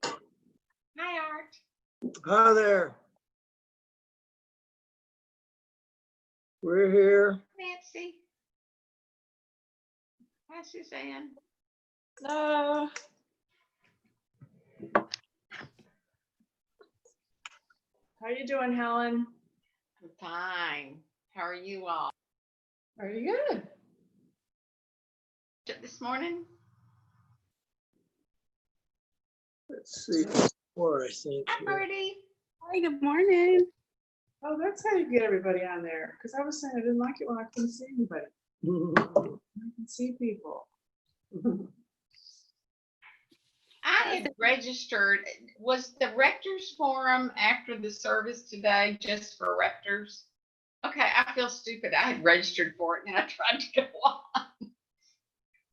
Hi, Art. Hi there. We're here. Nancy. Hi, Suzanne. Hello. How you doing, Helen? I'm fine. How are you all? Very good. This morning? Let's see. Four, I think. Hi, Birdie. Hi, good morning. Oh, that's how you get everybody on there. Because I was saying I didn't like it when I couldn't see anybody. I can see people. I had registered. Was the rectors forum after the service today just for rectors? Okay, I feel stupid. I had registered for it and I tried to go on.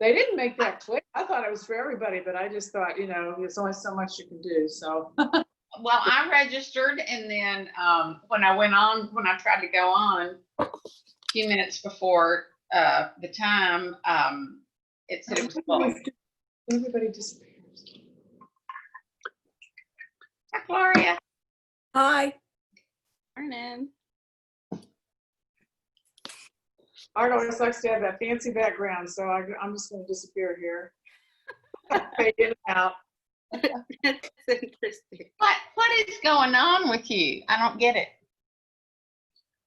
They didn't make that clear. I thought it was for everybody, but I just thought, you know, there's only so much you can do. So Well, I registered and then when I tried to go on a few minutes before the time, it said it was full. everybody disappears. Hi, Gloria. Hi. Morning. Art always likes to have that fancy background, so I'm just going to disappear here. Fade in and out. That's interesting. What is going on with you? I don't get it.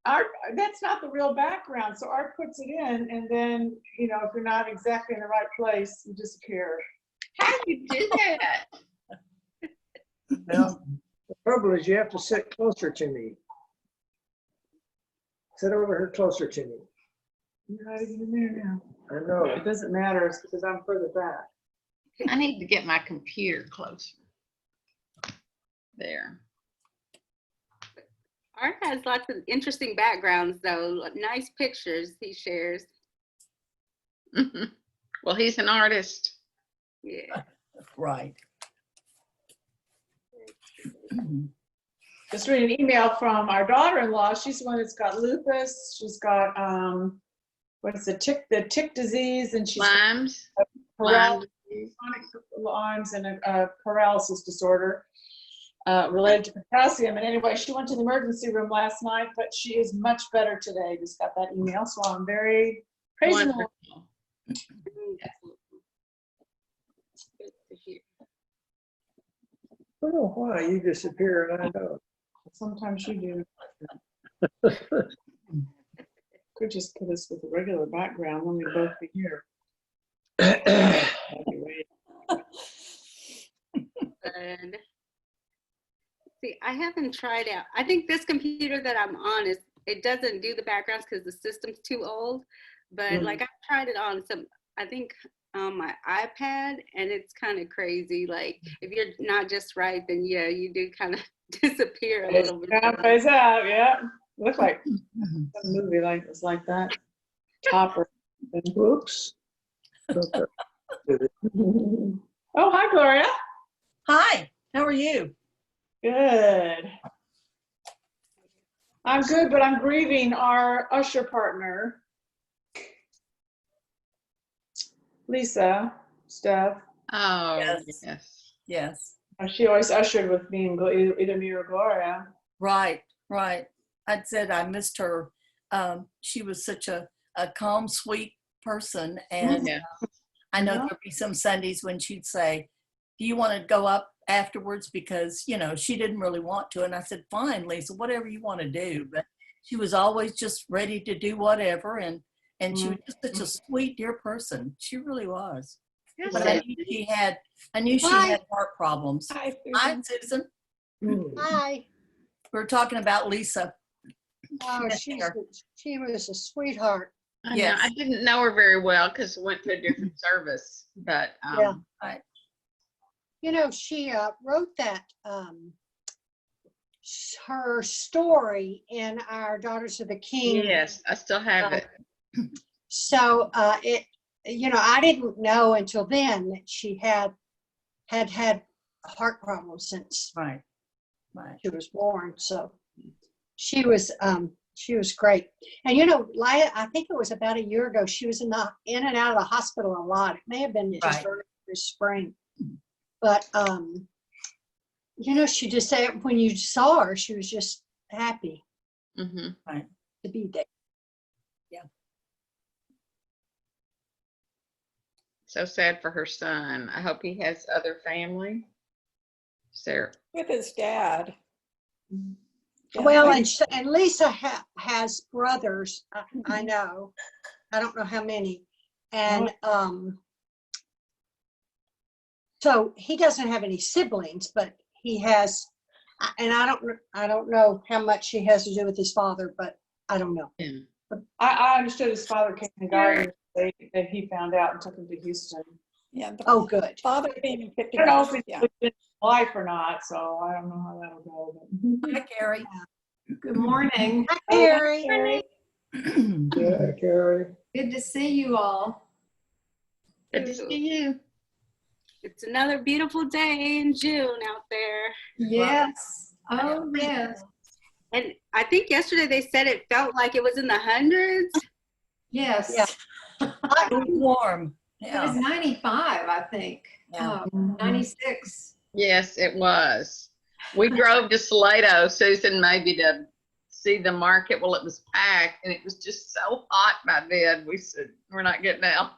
Art, that's not the real background. So Art puts it in, and then, you know, if you're not exactly in the right place, you disappear. How do you do that? Now, the trouble is you have to sit closer to me. Sit over here closer to me. You're not even in there now. I know. It doesn't matter, it's because I'm further back. I need to get my computer closer. There. Art has lots of interesting backgrounds, though. Nice pictures he shares. Well, he's an artist. Yeah. Right. Just read an email from our daughter-in-law. She's the one that's got lupus. She's got what's the tick disease, and she's Limes. got Lyme. chronic Lyme's and a paralysis disorder related to potassium. And anyway, she went to the emergency room last night, but she is much better today. Just got that email, so I'm very praising the Lord. Wonderful. Good to hear. I don't know why you disappear and I don't. Sometimes you do. Could just put us with a regular background when we both be here. Anyway. Good. See, I haven't tried out. I think this computer that I'm on it doesn't do the backgrounds because the system's too old. But like I've tried it on I think on my iPad, and it's kind of crazy. Like if you're not just right, then yeah, you do kind of disappear a little bit. Yeah, phase out, yeah. Look like a movie like it's like that. Topper. Whoops. Oh, hi, Gloria. Hi, how are you? Good. I'm good, but I'm grieving our usher partner, Lisa Steph. Oh, Yes. yes. Yes, She always ushered with me and either me or Gloria. right. I said I missed her. She was such a calm, sweet person. And Yeah. I know Yeah. there'd be some Sundays when she'd say, do you want to go up afterwards? Because, you know, she didn't really want to. And I said, fine, Lisa, whatever you want to do. But she was always just ready to do whatever. And she was just such a sweet, dear person. She really was. Yes, But I knew she had heart problems. Hi, Hi, Susan. Hi. We're talking about Lisa. Oh, she was a sweetheart. I know. Yes. I didn't know her very well because we went to a different service, but Yeah. You know, she wrote that her story in our Daughters of the King. yes, I still have it. So it, you know, I didn't know until then that she had heart problems since Right. she was born. So she was great. And you know, I think it was about a year ago, she was in and out of the hospital a lot. It may have been just Right. early this spring. But, she just said when you saw her, she was just happy Mm-hmm. to be there. So sad for her son. I hope he has other family. Sarah. With his dad. Yeah. Well, and Lisa has brothers. I know. I don't know how many. And so he doesn't have any siblings, but he has. And I don't know how much he has to do with his father, but I don't know. Yeah. I understood his father came to Garden State and he found out and took him to Houston. Yeah, the Oh, good. father being I don't know if 50. he's in life or not, so I don't know how that'll go. But. Hi, Carrie. Good morning. Hi, Carrie. Yeah, Carrie. Good to see you all. Good to see you. It's another beautiful day in June out there. Yes. Oh, yes. And I think yesterday they said it felt like it was in the hundreds. Yes. Yeah. It was warm. It was Yeah. 95, I think. Yeah. 96. Yes, it was. We drove to Salado, Susan, maybe to see the market. Well, it was packed and it was just so hot by then. We said, we're not getting out.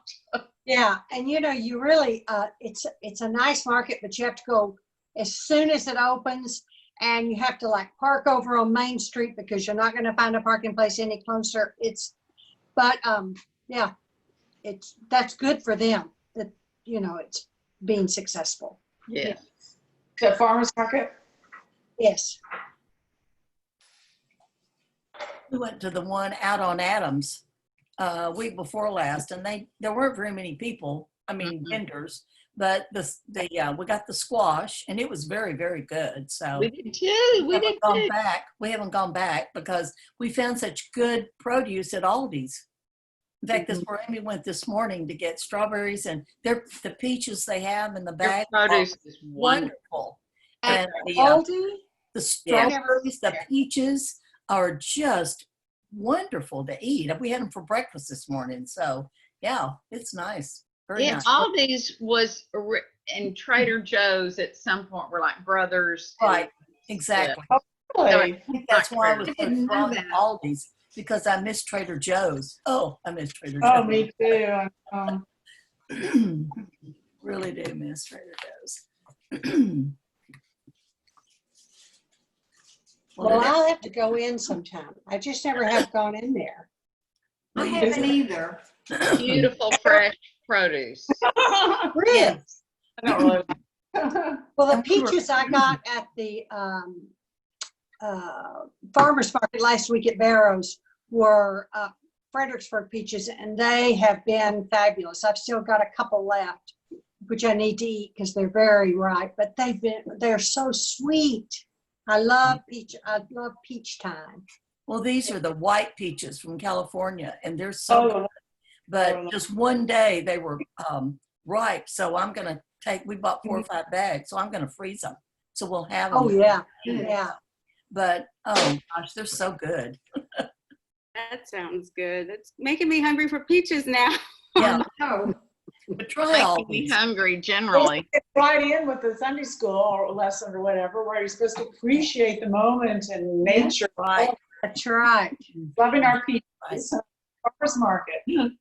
Yeah, and you really, it's a nice market, but you have to go as soon as it opens, and you have to like park over on Main Street because you're not going to find a parking place any closer. Yeah, that's good for them that it's being successful. Yeah. The farmer's market? Yes. We went to the one out on Adams week before last, and there weren't very many people. I mean, vendors, but we got the squash, and it was very, very good. So We did too. We did too. we haven't gone back because we found such good produce at Aldi's. In fact, this where Amy went this morning to get strawberries, and the peaches they have in the Their bag are produce is wonderful. wonderful. At And Aldi? the strawberries, the peaches are just wonderful to eat. We had them for breakfast this morning. So yeah, it's nice. Very Yeah, nice. Aldi's was and Trader Joe's at some point were like brothers. Right, exactly. Really? I think that's why I was I so didn't know drawn to that. Aldi's, because I miss Trader Joe's. Oh, I miss Trader Oh, Joe's. me too. Really do miss Trader Joe's. Well, I'll have to go in sometime. I just never have gone in there. I haven't either. Beautiful fresh produce. Really? Yes. I don't really. Well, the And we were- peaches I got at the farmer's market last week at Barrows were Fredericksburg peaches, and they have been fabulous. I've still got a couple left, which I need to eat because they're very ripe, but they're so sweet. I love peach time. Well, these are the white peaches from California, and they're so good. Oh, But just one day they were ripe, so I'm gonna we bought 4 or 5 bags, so I'm gonna freeze them. So we'll have them. Oh, yeah, yeah. But oh gosh, they're so good. That sounds good. It's making me hungry for peaches now. Yeah, Oh, but try all Making me these. hungry generally. it's right in with the Sunday school or lesson or whatever, where you're supposed to appreciate the moment and nature, Right, That's right. loving our right. peaches. Farmer's market.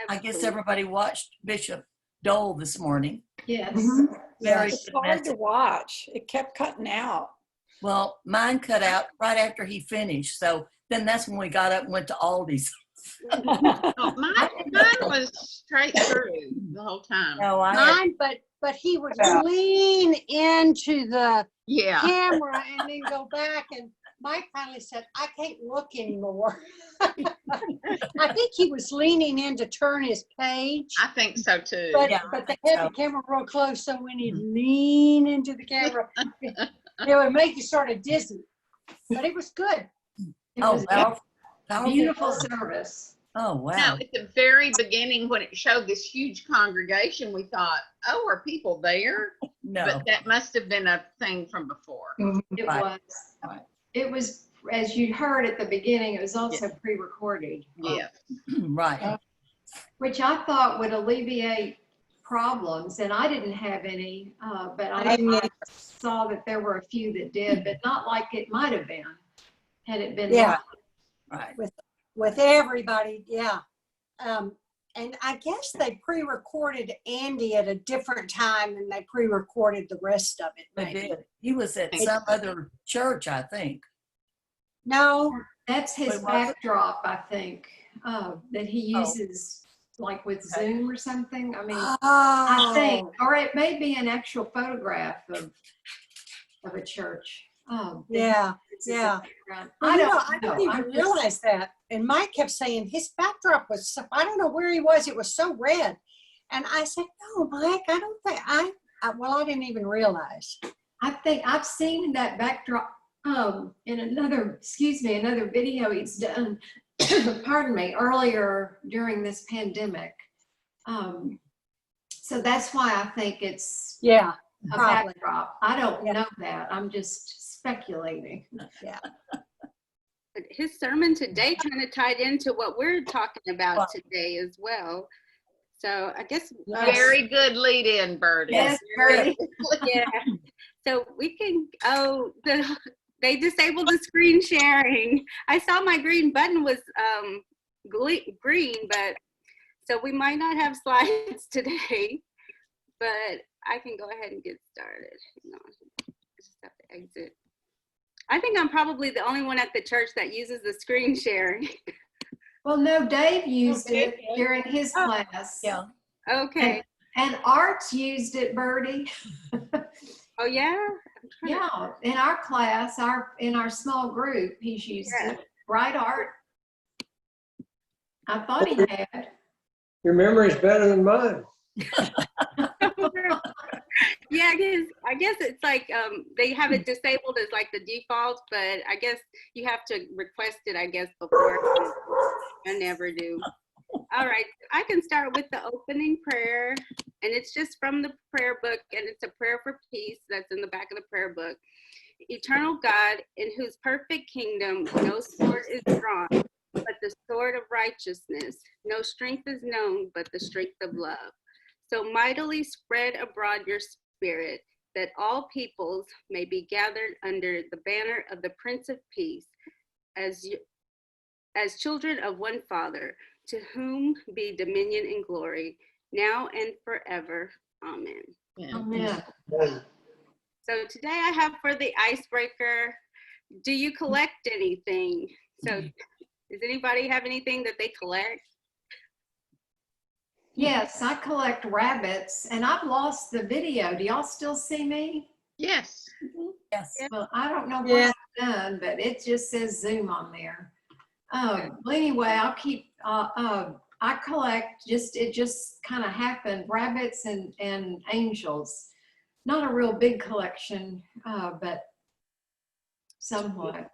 I guess everybody watched Bishop Dole this morning. yes. Very It's good hard message. to watch. It kept cutting out. Well, mine cut out right after he finished. So then that's when we got up and went to Aldi's. Oh, mine was straight through the whole time. No, I had, Mine, but he would lean into the Yeah. camera and then go back, and Mike finally said, I can't look anymore. I think he was leaning in to turn his page, I think so too. but, Yeah, I but they think had so. the camera real close, so when he'd lean into the camera, it would make you sort of dizzy. But it was good. It oh, was powerful, powerful. beautiful service. Oh, No, wow. at the very beginning when it showed this huge congregation, we thought, oh, are people there? No. But that must have been a thing from before. It Right. was. Right. It was, as you heard at the beginning, it was also pre-recorded. Yeah. Right. Which I thought would alleviate problems, and I didn't have any, but I I didn't I saw that there were a few that did, but not like it might have been, had it been. Yeah. live. Right. with everybody, yeah. And I guess they pre-recorded Andy at a different time than they pre-recorded the rest of it, They maybe. did. He was at some other church, I think. No, That's his Wait, was it? backdrop, I think, that he Oh. uses like with Okay. Zoom or something. I mean, I think, oh, or it may be an actual photograph of a church. That yeah. uses the yeah. background. Well, I you know, don't I know. didn't even I'm just- realize that. And Mike kept saying his backdrop was, so, I don't know where he was. It was so red. And I said, no, Mike, I don't think, well, I didn't even realize. I think I've seen that backdrop in another video he's done, pardon me, earlier during this pandemic. So that's why I think it's Yeah, a probably. backdrop. I don't Yeah. know that. I'm just speculating. But his sermon today kind of tied into what we're talking about Wow. today as well. So I guess, Very good lead in, Birdie. Yes, very. yeah. So we can, they disabled the screen sharing. I saw my green button was green, but so we might not have slides today, but I can go ahead and get started. Hang on. I just have to exit. I think I'm probably the only one at the church that uses the screen sharing. Well, no, Dave used Dave it did. during his class. Yeah. Okay. And Art's used it, Birdie. Oh yeah? Yeah, in our class, in our small group, he's used Yeah. it. Right, Art? I thought he had. Your memory's better than mine. Yeah, I guess it's like they have it disabled as like the default, but I guess you have to request it, I guess, before. I never do. All right, I can start with the opening prayer, and it's just from the prayer book, and it's a prayer for peace that's in the back of the prayer book. Eternal God, in whose perfect kingdom no sword is drawn, but the sword of righteousness, no strength is known, but the strength of love. So mightily spread abroad your spirit, that all peoples may be gathered under the banner of the Prince of Peace, as children of one Father, to whom be dominion and glory, now and forever. Amen. Amen. So today I have for the icebreaker, do you collect anything? So does anybody have anything that they collect? Yes, I collect rabbits, and I've lost the video. Do y'all still see me? Yes. Yes. Well, I don't know what Yeah. I've done, but it just says Zoom on there. Well, anyway, I'll keep, I collect, it just kind of happened, rabbits and angels. Not a real big collection, but somewhat.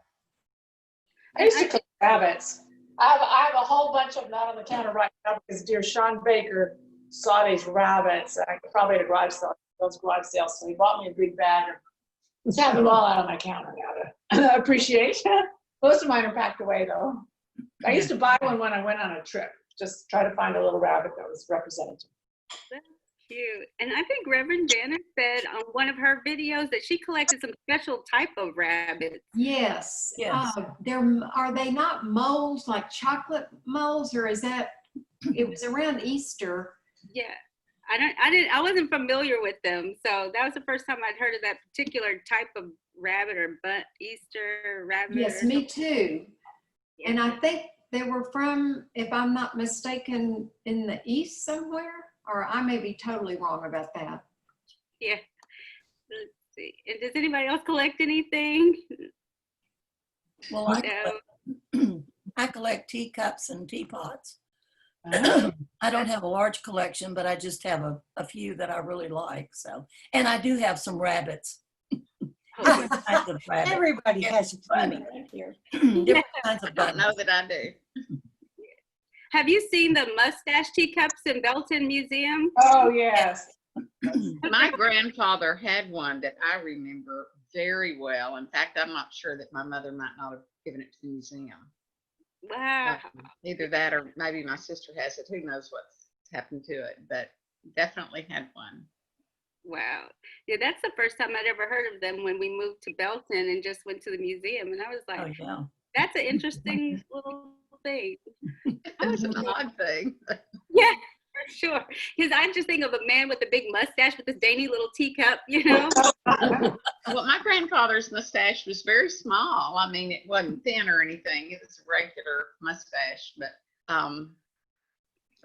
I used to collect rabbits. I have a whole bunch of them out on the counter right now because dear Sean Baker saw these rabbits, probably at a garage sale, those garage sales, so he bought me a big bag of, it's have them all out on my counter now to appreciate. Most of mine are packed away though. I used to buy one when I went on a trip, just try to find a little rabbit that was representative. That's cute. And I think Reverend Janet said on one of her videos that she collected some special type of rabbits. Yes. Yes. Are they not moles, like chocolate moles, or is that, it was around Easter. Yeah. I wasn't familiar with them. So that was the first time I'd heard of that particular type of rabbit or Easter rabbit. Yes, or me something. too. And I think they were from, if I'm not mistaken, in the East somewhere, or I may be totally wrong about that. Yeah. Let's see. And does anybody else collect anything? Well, No. I collect teacups and teapots. Uh-huh. I don't have a large collection, but I just have a few that I really like. So, and I do have some rabbits. Different kinds of rabbits. Everybody has a Funny. right here. Different kinds I of don't know buttons. that I do. Have you seen the mustache teacups in Belton Museum? Oh, yes. My grandfather had one that I remember very well. In fact, I'm not sure that my mother might not have given it to the museum. Wow. Either that or maybe my sister has it. Who knows what's happened to it? But definitely had one. Wow. Yeah, that's the first time I'd ever heard of them when we moved to Belton and just went to the museum. And I was Oh, like, yeah. that's an interesting little thing. That's an odd thing. Yeah, for sure. Because I just think of a man with a big mustache with this dainty little teacup, you know? Well, my grandfather's mustache was very small. I mean, it wasn't thin or anything. It was a regular mustache, but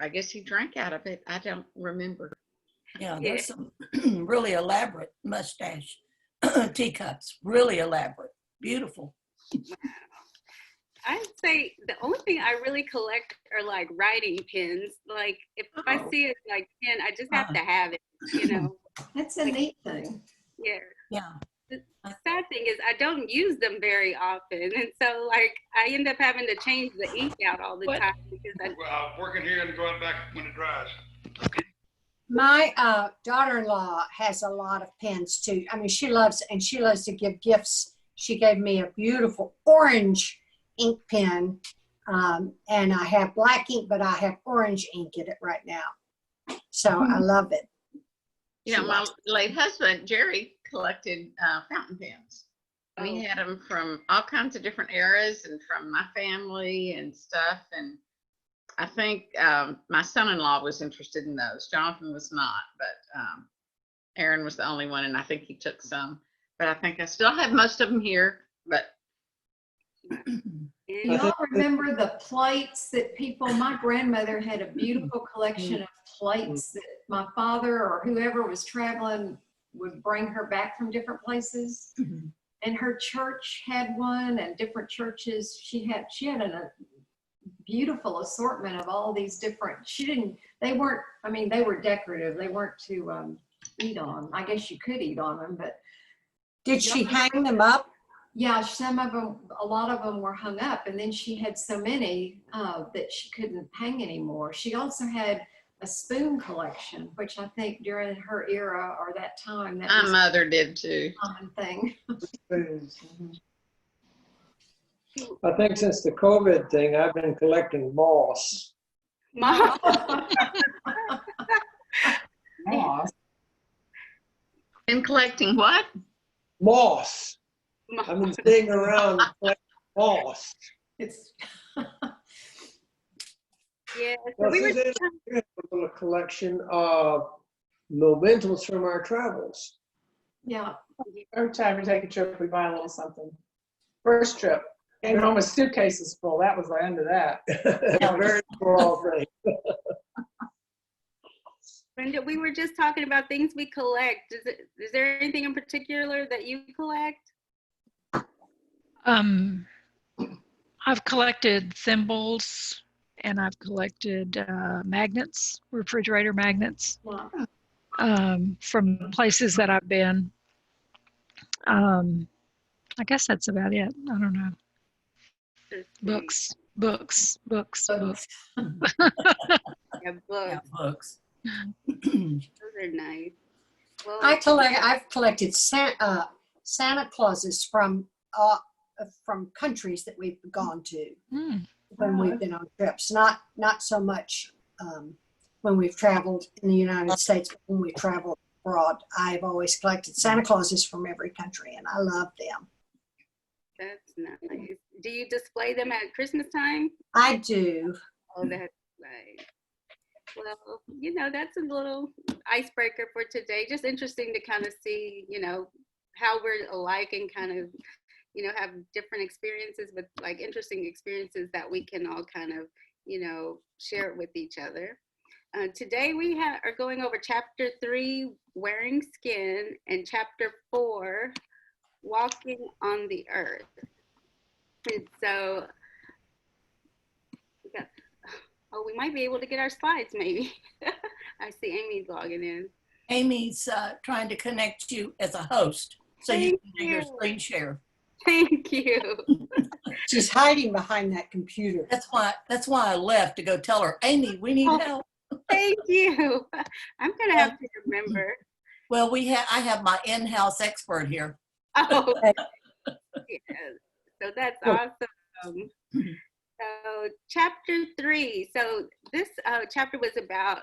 I guess he drank out of it. I don't remember. Yeah, Yeah. there's some really elaborate mustache teacups, really elaborate, beautiful. I'd say the only thing I really collect are like writing pens. Like if I Oh. see it like pen, I just have to have it, you know? That's a neat thing. Yeah. Yeah. The sad thing is I don't use them very often. And so like I end up having to change the ink out all the What? time because I, Well, working here and go out back when it dries. My daughter-in-law has a lot of pens too. I mean, she loves to give gifts. She gave me a beautiful orange ink pen, and I have black ink, but I have orange ink in it right now. So I love it. You know, my late husband, Jerry, collected fountain pens. We had them from all kinds of different eras and from my family and stuff. And I think my son-in-law was interested in those. Jonathan was not, but Aaron was the only one, and I think he took some. But I think I still have most of them here. But Do and y'all remember the plates that people, my grandmother had a beautiful collection of plates that my father or whoever was traveling would bring her back from different places. And her church had one, and different churches, she had a beautiful assortment of all these different, they were decorative. They weren't to eat on. I guess you could eat on them, but Did she hang them up? yeah, some of them, a lot of them were hung up, and then she had so many that she couldn't hang anymore. She also had a spoon collection, which I think during her era or that time, that my was mother did too. a common thing. I think since the COVID thing, I've been collecting moss. Mom, And collecting what? Moss. I've been sitting around collecting moss. It's yeah. So Well, we were Suzanne, we have a little collection of mementos from our travels. yeah. Every time we take a trip, we buy a little something. First trip, came home with suitcases full. That was the end of that. Very small thing. Brenda, we were just talking about things we collect. Is there anything in particular that you collect? I've collected thimbles and I've collected magnets, refrigerator magnets, Wow. from places that I've been. I guess that's about it. I don't know. Books. Yeah, books. Yeah, books. Those are nice. Well, I've collected Santa Clauses from countries that we've gone to when we've been on trips. Not so much when we've traveled in the United States, but when we traveled abroad. I've always collected Santa Clauses from every country, and I love them. that's nice. Do you display them at Christmas time? I do. Oh, that's nice. Well, you know, that's a little icebreaker for today. Just interesting to kind of see, you know, how we're alike and kind of, you know, have different experiences, but like interesting experiences that we can all kind of, you know, share it with each other. Today we are going over chapter 3, wearing skin, and chapter 4, walking on the earth. And so, we might be able to get our slides maybe. I see Amy's logging in. Amy's trying to connect you as a host so you Thank can do your you. screen share. Thank you. She's hiding behind that computer. That's why I left to go tell her, Amy, we need help. Thank you. I'm gonna have to remember. Well, I have my in-house expert here. Oh, yeah. So that's awesome. So chapter 3. So this chapter was about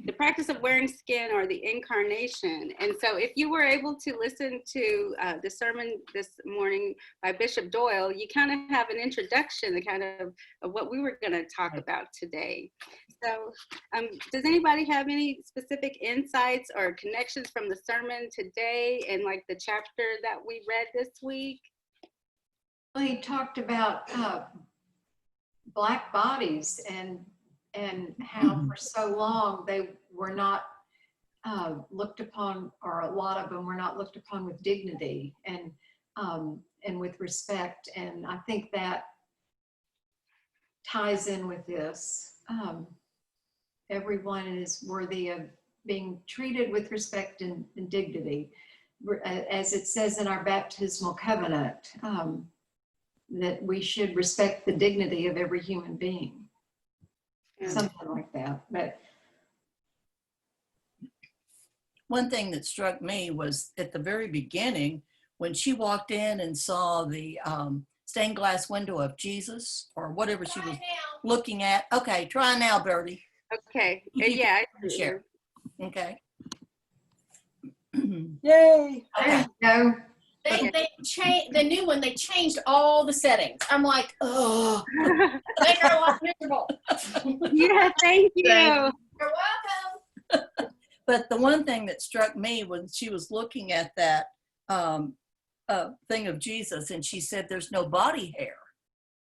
the practice of wearing skin or the incarnation. And so if you were able to listen to the sermon this morning by Bishop Doyle, you kind of have an introduction to kind of what we were going to talk about today. So does anybody have any specific insights or connections from the sermon today and like the chapter that we read this week? Well, he talked about Black bodies and how for so long they were not looked upon, or a lot of them were not looked upon with dignity and with respect. And I think that ties in with this. Everyone is worthy of being treated with respect and dignity, as it says in our baptismal covenant, that we should respect the dignity of every human being. Something like that. But One thing that struck me was at the very beginning when she walked in and saw the stained glass window of Jesus or whatever she was looking at. Okay, try now, Birdie. Okay, You yeah. can share. Okay. Yay. there you go. They changed the new one. They changed all the settings. I'm like, oh, make our life miserable. Yeah, thank you. You're welcome. But the one thing that struck me when she was looking at that thing of Jesus and she said, there's no body hair.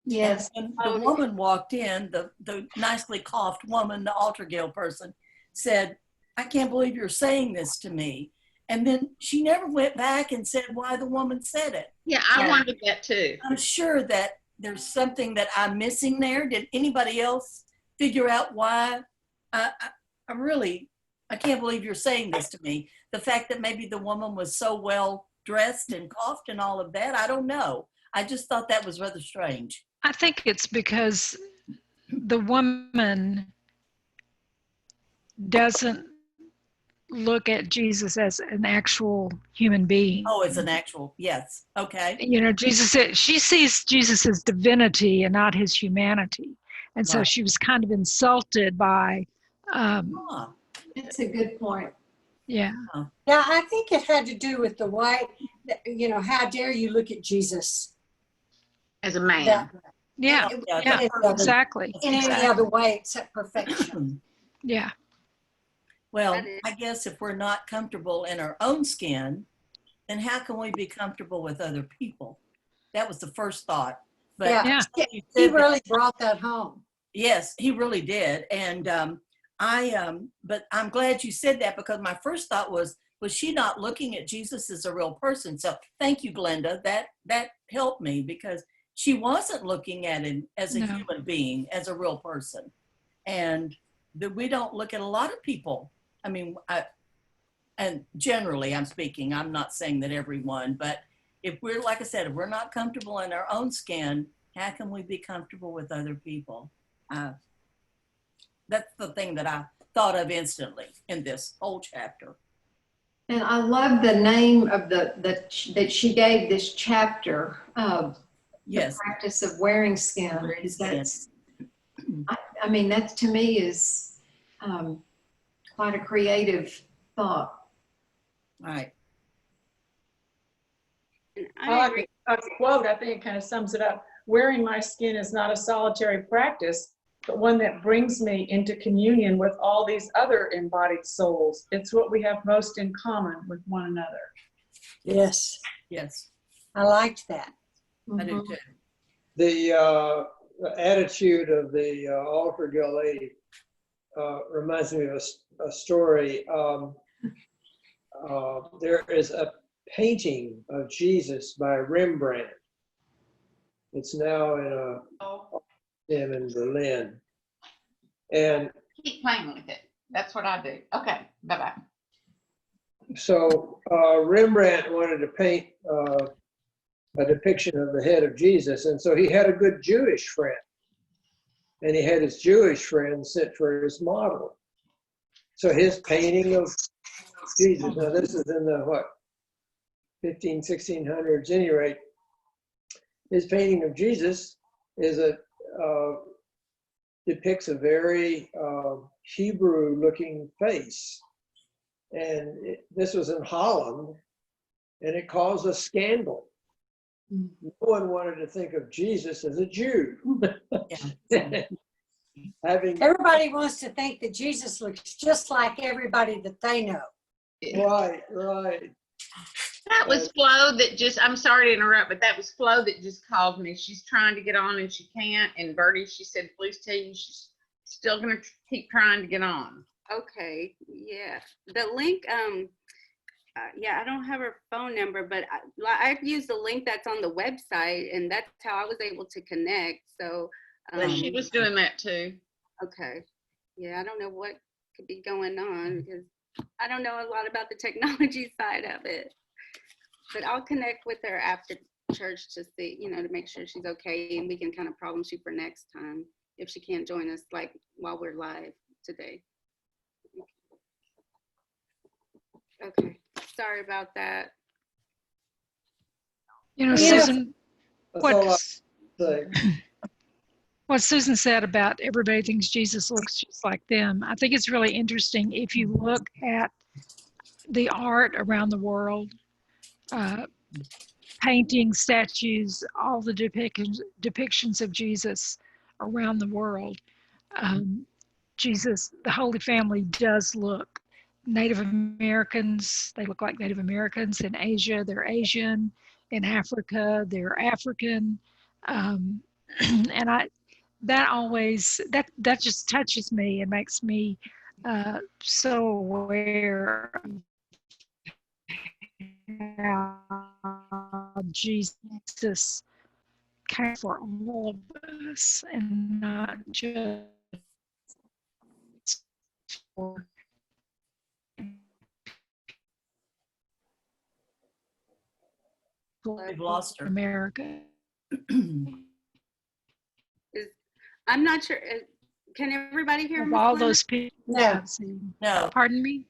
Yes. And the woman walked in, the nicely coiffed woman, the altar guild person, said, I can't believe you're saying this to me. And then she never went back and said why the woman said it. Yeah, I wondered that too. I'm sure that there's something that I'm missing there. Did anybody else figure out why? I can't believe you're saying this to me. The fact that maybe the woman was so well dressed and coiffed and all of that, I don't know. I just thought that was rather strange. I think it's because the woman doesn't look at Jesus as an actual human being. Oh, it's an actual, yes. Okay. You know, she sees Jesus as divinity and not his humanity. And so Right. she was kind of insulted by, Huh. That's a good point. yeah. Yeah, I think it had to do with the white, you know, how dare you look at Jesus As a man. that way. Yeah, Yeah, yeah, Any other- exactly. in any other way except perfection. Yeah. Well, That is- I guess if we're not comfortable in our own skin, then how can we be comfortable with other people? That was the first thought. But Yeah. Yeah. you He said that- really brought that home. yes, he really did. And but I'm glad you said that because my first thought was she not looking at Jesus as a real person? So thank you, Glenda. That helped me because she wasn't looking at him as a No. human being, as a real person. And that we don't look at a lot of people. I mean, and generally I'm speaking, I'm not saying that everyone, but if we're, like I said, if we're not comfortable in our own skin, how can we be comfortable with other people? That's the thing that I thought of instantly in this whole chapter. And I love the name of that she gave this chapter of Yes. the practice of wearing skin. Wearing skin. That's, I mean, that to me is quite a creative thought. All right. And I I like agree. a quote, I think it kind of sums it up. Wearing my skin is not a solitary practice, but one that brings me into communion with all these other embodied souls. It's what we have most in common with one another. Yes, Yes, I liked that. I do Mhm. too. The attitude of the altar guild lady reminds me of a story. There is a painting of Jesus by Rembrandt. It's now in a museum in Berlin. And Keep playing with it. That's what I do. Okay, bye-bye. so Rembrandt wanted to paint a depiction of the head of Jesus. And so he had a good Jewish friend. And he had his Jewish friend sent for his model. So his painting of Jesus, now this is in the, 1600s, any rate, his painting of Jesus is depicts a very Hebrew-looking face. And this was in Holland, and it caused a scandal. No one wanted to think of Jesus as a Jew. Everybody wants to think that Jesus looks just like everybody that they know. Right. That was Flo that just, I'm sorry to interrupt, but that was Flo that just called me. She's trying to get on and she can't. And Bertie, she said, please tell you she's still going to keep trying to get on. Okay, yeah. The link, yeah, I don't have her phone number, but I've used the link that's on the website, and that's how I was able to connect. So She was doing that too. okay, yeah, I don't know what could be going on because I don't know a lot about the technology side of it. But I'll connect with her after church to see, you know, to make sure she's okay, and we can kind of problem shoot for next time if she can't join us like while we're live today. Okay, sorry about that. You know, Yeah. Susan, That's all I say. what Susan said about everybody thinks Jesus looks just like them, I think it's really interesting if you look at the art around the world, paintings, statues, all the depictions of Jesus around the world. Jesus, the Holy Family does look Native Americans. They look like Native Americans. In Asia, they're Asian. In Africa, they're African. And that just touches me and makes me so aware of how Jesus came for all of us and not just for We've lost her. America. I'm not sure. Can everybody hear Of me? all those people. No. No. Pardon me?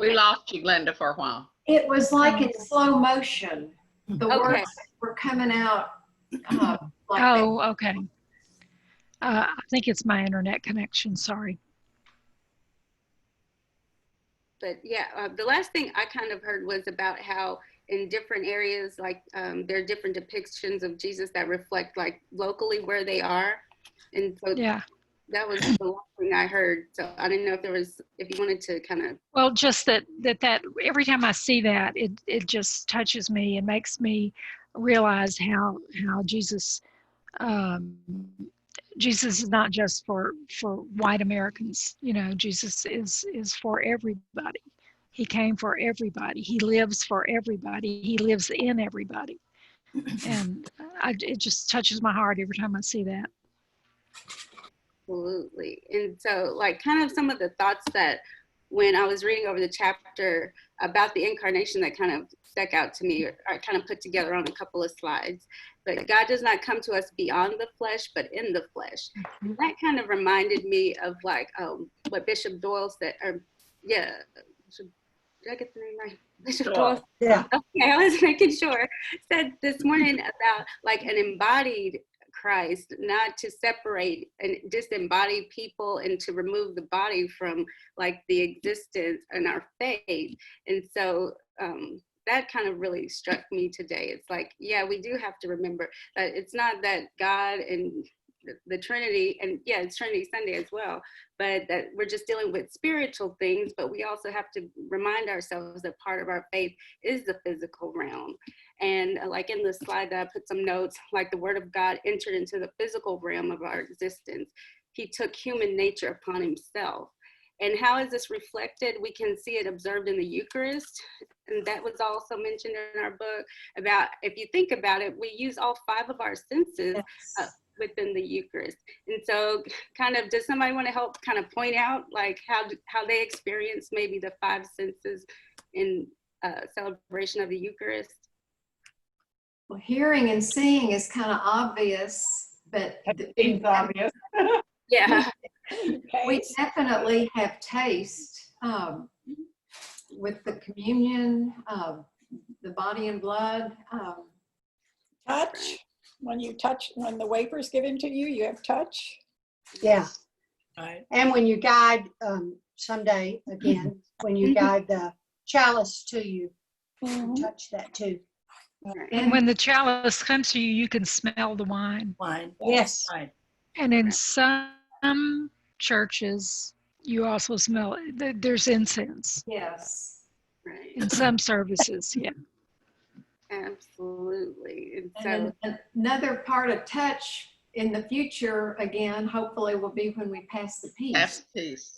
We Okay. lost you, Glenda, for a while. It was like in slow motion. The Okay. words were coming out like Oh, okay. I think it's my internet connection. Sorry. But yeah, the last thing I kind of heard was about how in different areas, like there are different depictions of Jesus that reflect like locally where they are. And so Yeah. that was the last thing I heard. So I didn't know if you wanted to kind of. Well, just that every time I see that, it just touches me and makes me realize how Jesus Jesus is not just for white Americans. You know, Jesus is for everybody. He came for everybody. He lives for everybody. He lives in everybody. And it just touches my heart every time I see that. Absolutely. And so like kind of some of the thoughts that when I was reading over the chapter about the incarnation that kind of stuck out to me, or I kind of put together on a couple of slides. But God does not come to us beyond the flesh, but in the flesh. And that kind of reminded me of like what Bishop Doyle said, or yeah, did I get the name right? Bishop Doyle. Yeah. Okay, I was making sure. Said this morning about like an embodied Christ, not to separate and disembody people and to remove the body from like the existence and our faith. And so that kind of really struck me today. It's like, yeah, we do have to remember that it's not that God and the Trinity, and yeah, it's Trinity Sunday as well, but that we're just dealing with spiritual things, but we also have to remind ourselves that part of our faith is the physical realm. And like in the slide that I put some notes, like the word of God entered into the physical realm of our existence. He took human nature upon himself. And how is this reflected? We can see it observed in the Eucharist. And that was also mentioned in our book about, if you think about it, we use all 5 of our senses within the Eucharist. And so kind of, does somebody want to help kind of point out like how they experience maybe the 5 senses in celebration of the Eucharist? Well, hearing and seeing is kind of obvious, but Seems obvious. Yeah. we definitely have taste with the communion, the body and blood. Touch. When the wafer's given to you, you have touch. Yeah. Right. And when you guide, someday, again, when you guide the chalice to you, touch that too. And when the chalice comes to you, you can smell the wine. Wine. Yes. Right. And in some churches, you also smell, there's incense Yes. Right. in some services. Yeah. Absolutely. And so, And then another part of touch in the future, again, hopefully will be when we pass the peace. That's peace.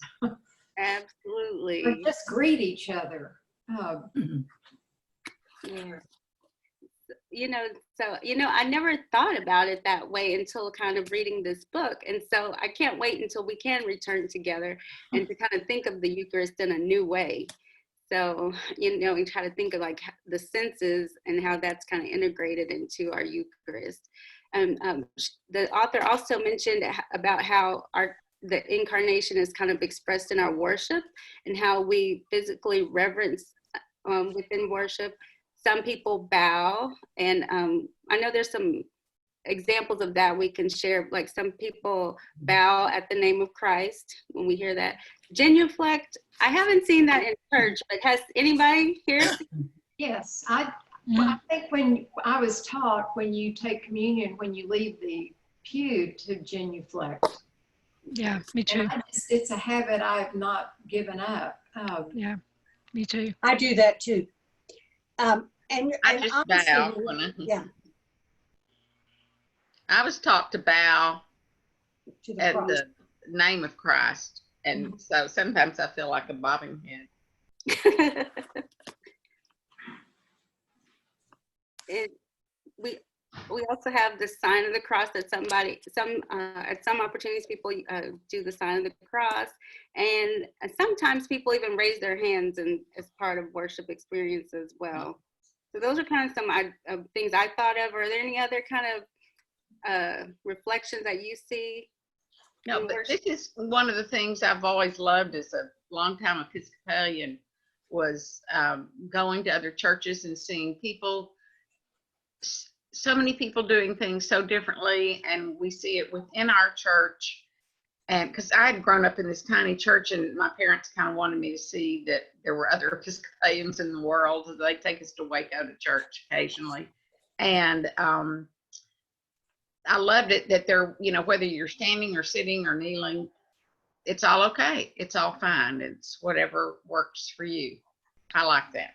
absolutely. Or just greet each other. Yeah. I never thought about it that way until kind of reading this book. And so I can't wait until we can return together and to kind of think of the Eucharist in a new way. So, and try to think of like the senses and how that's kind of integrated into our Eucharist. And the author also mentioned about how the incarnation is kind of expressed in our worship and how we physically reverence within worship. Some people bow, and I know there's some examples of that we can share. Like some people bow at the name of Christ when we hear that. Genuflect, I haven't seen that in church, but has anybody here? Yes, I think when I was taught when you take communion, when you leave the pew to genuflect. Yeah, me too. And it's a habit I've not given up. Yeah, me too. I do that too. And I just honestly, bow. When yeah, I was taught to bow to the at cross. the name of Christ. And so sometimes I feel like a bobbing head. We also have the sign of the cross that at some opportunities people do the sign of the cross, and sometimes people even raise their hands as part of worship experience as well. So those are kind of some things I thought of. Are there any other kind of reflections that you see? No, but this is one of the things I've always loved as a longtime Episcopalian was going to other churches and seeing people, so many people doing things so differently, and we see it within our church. And because I had grown up in this tiny church, and my parents kind of wanted me to see that there were other Episcopalians in the world. They take us to Waco to church occasionally, and I loved it that they're, whether you're standing or sitting or kneeling, it's all okay. It's all fine. It's whatever works for you. I like that.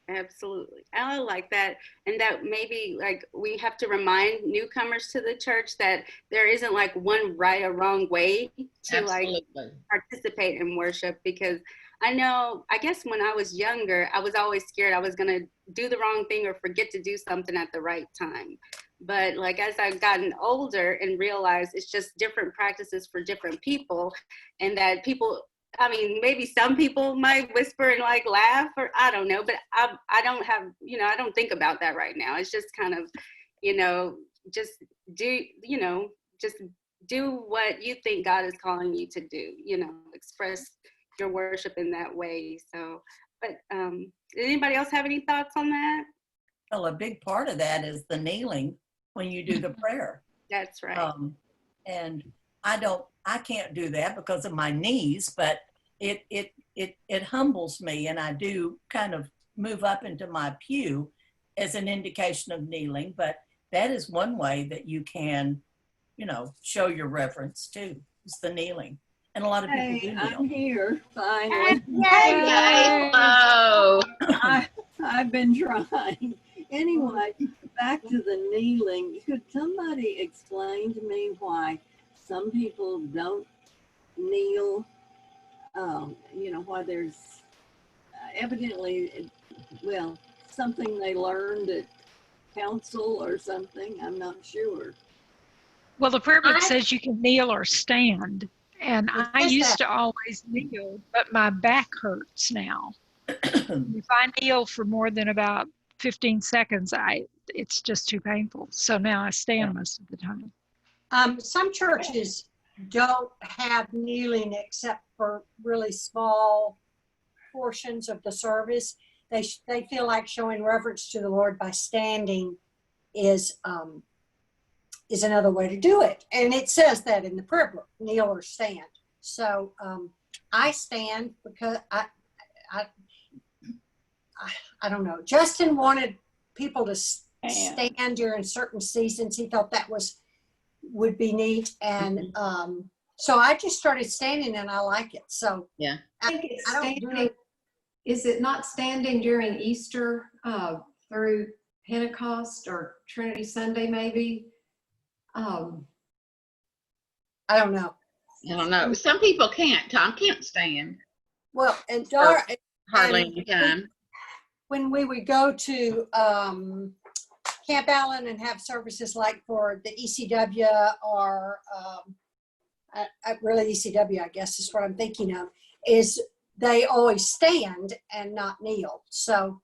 Absolutely. I like that. And that maybe like we have to remind newcomers to the church that there isn't like one right or wrong way to Absolutely. like participate in worship, because I guess when I was younger, I was always scared I was going to do the wrong thing or forget to do something at the right time. But like as I've gotten older and realized it's just different practices for different people, and that people, maybe some people might whisper and like laugh, or I don't know, but I don't have, I don't think about that right now. It's just kind of, just do what you think God is calling you to do, express your worship in that way. So, but did anybody else have any thoughts on that? Well, a big part of that is the kneeling when you do the prayer. That's right. And I can't do that because of my knees, but it humbles me, and I do kind of move up into my pew as an indication of kneeling. But that is one way that you can, show your reverence too, is the kneeling. And a lot of people do kneel. I'm here finally. Yay. Hello. I've been trying. Anyway, back to the kneeling. Could somebody explain to me why some people don't kneel? Why there's evidently, something they learned at council or something. I'm not sure. Well, the prayer book says you can kneel or stand. And I used to always kneel, but my back hurts now. If I kneel for more than about 15 seconds, it's just too painful. So now I stand most of the time. Some churches don't have kneeling except for really small portions of the service. They feel like showing reverence to the Lord by standing is is another way to do it. And it says that in the prayer book, kneel or stand. So I stand because I don't know. Justin wanted people to stand during certain seasons. He thought that would be neat. And so I just started standing and I like it. So Yeah. I think it's I don't do standing. it. Is it not standing during Easter through Pentecost or Trinity Sunday maybe? I don't know. I don't know. Some people can't. Tom can't stand Well, and Dar, hardly and any time. when we would go to Camp Allen and have services like for the ECW or really ECW, I guess is what I'm thinking of, is they always stand and not kneel. So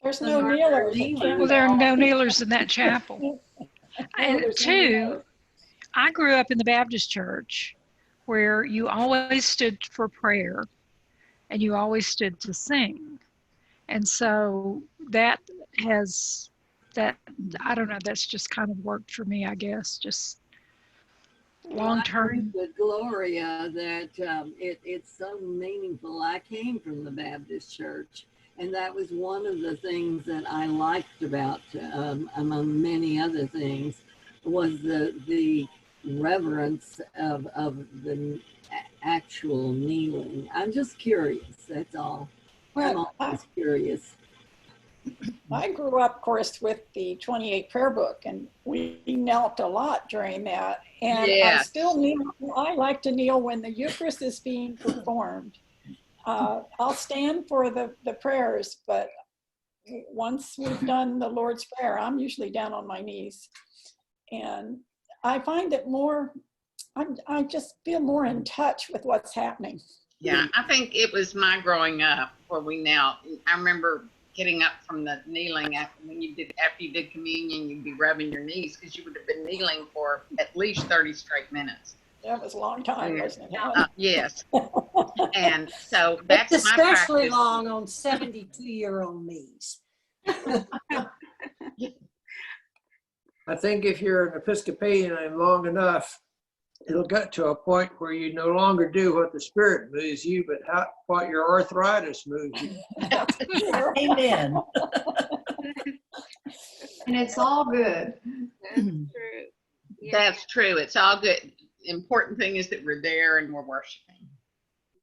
There's no kneelers. at Camp Well, there are no Allen. kneelers in that chapel. And there's no two, kneelers. I grew up in the Baptist church where you always stood for prayer and you always stood to sing. And so that I don't know, that's just kind of worked for me, I guess, just long I agree term. with Gloria that it's so meaningful. I came from the Baptist church, and that was one of the things that I liked about, among many other things, was the reverence of the actual kneeling. I'm just curious, that's all. I'm Well, always curious. I grew up, of course, with the 28 prayer book, and we knelt a lot during that. And I Yeah. still kneel. I like to kneel when the Eucharist is being performed. I'll stand for the prayers, but once we've done the Lord's Prayer, I'm usually down on my knees. And I find it more, I just feel more in touch with what's happening. Yeah, I think it was my growing up where we knelt. I remember getting up from the kneeling after you did communion, you'd be rubbing your knees because you would have been kneeling for at least 30 straight minutes. That was a long time, wasn't it? Yes. And so that's it's my especially practice. long on 72-year-old knees. I think if you're an Episcopalian and long enough, it'll get to a point where you no longer do what the Spirit moves you, but what your arthritis moves you. Amen. And it's all good. That's true. Yeah. That's true. It's all good. Important thing is that we're there and we're worshiping.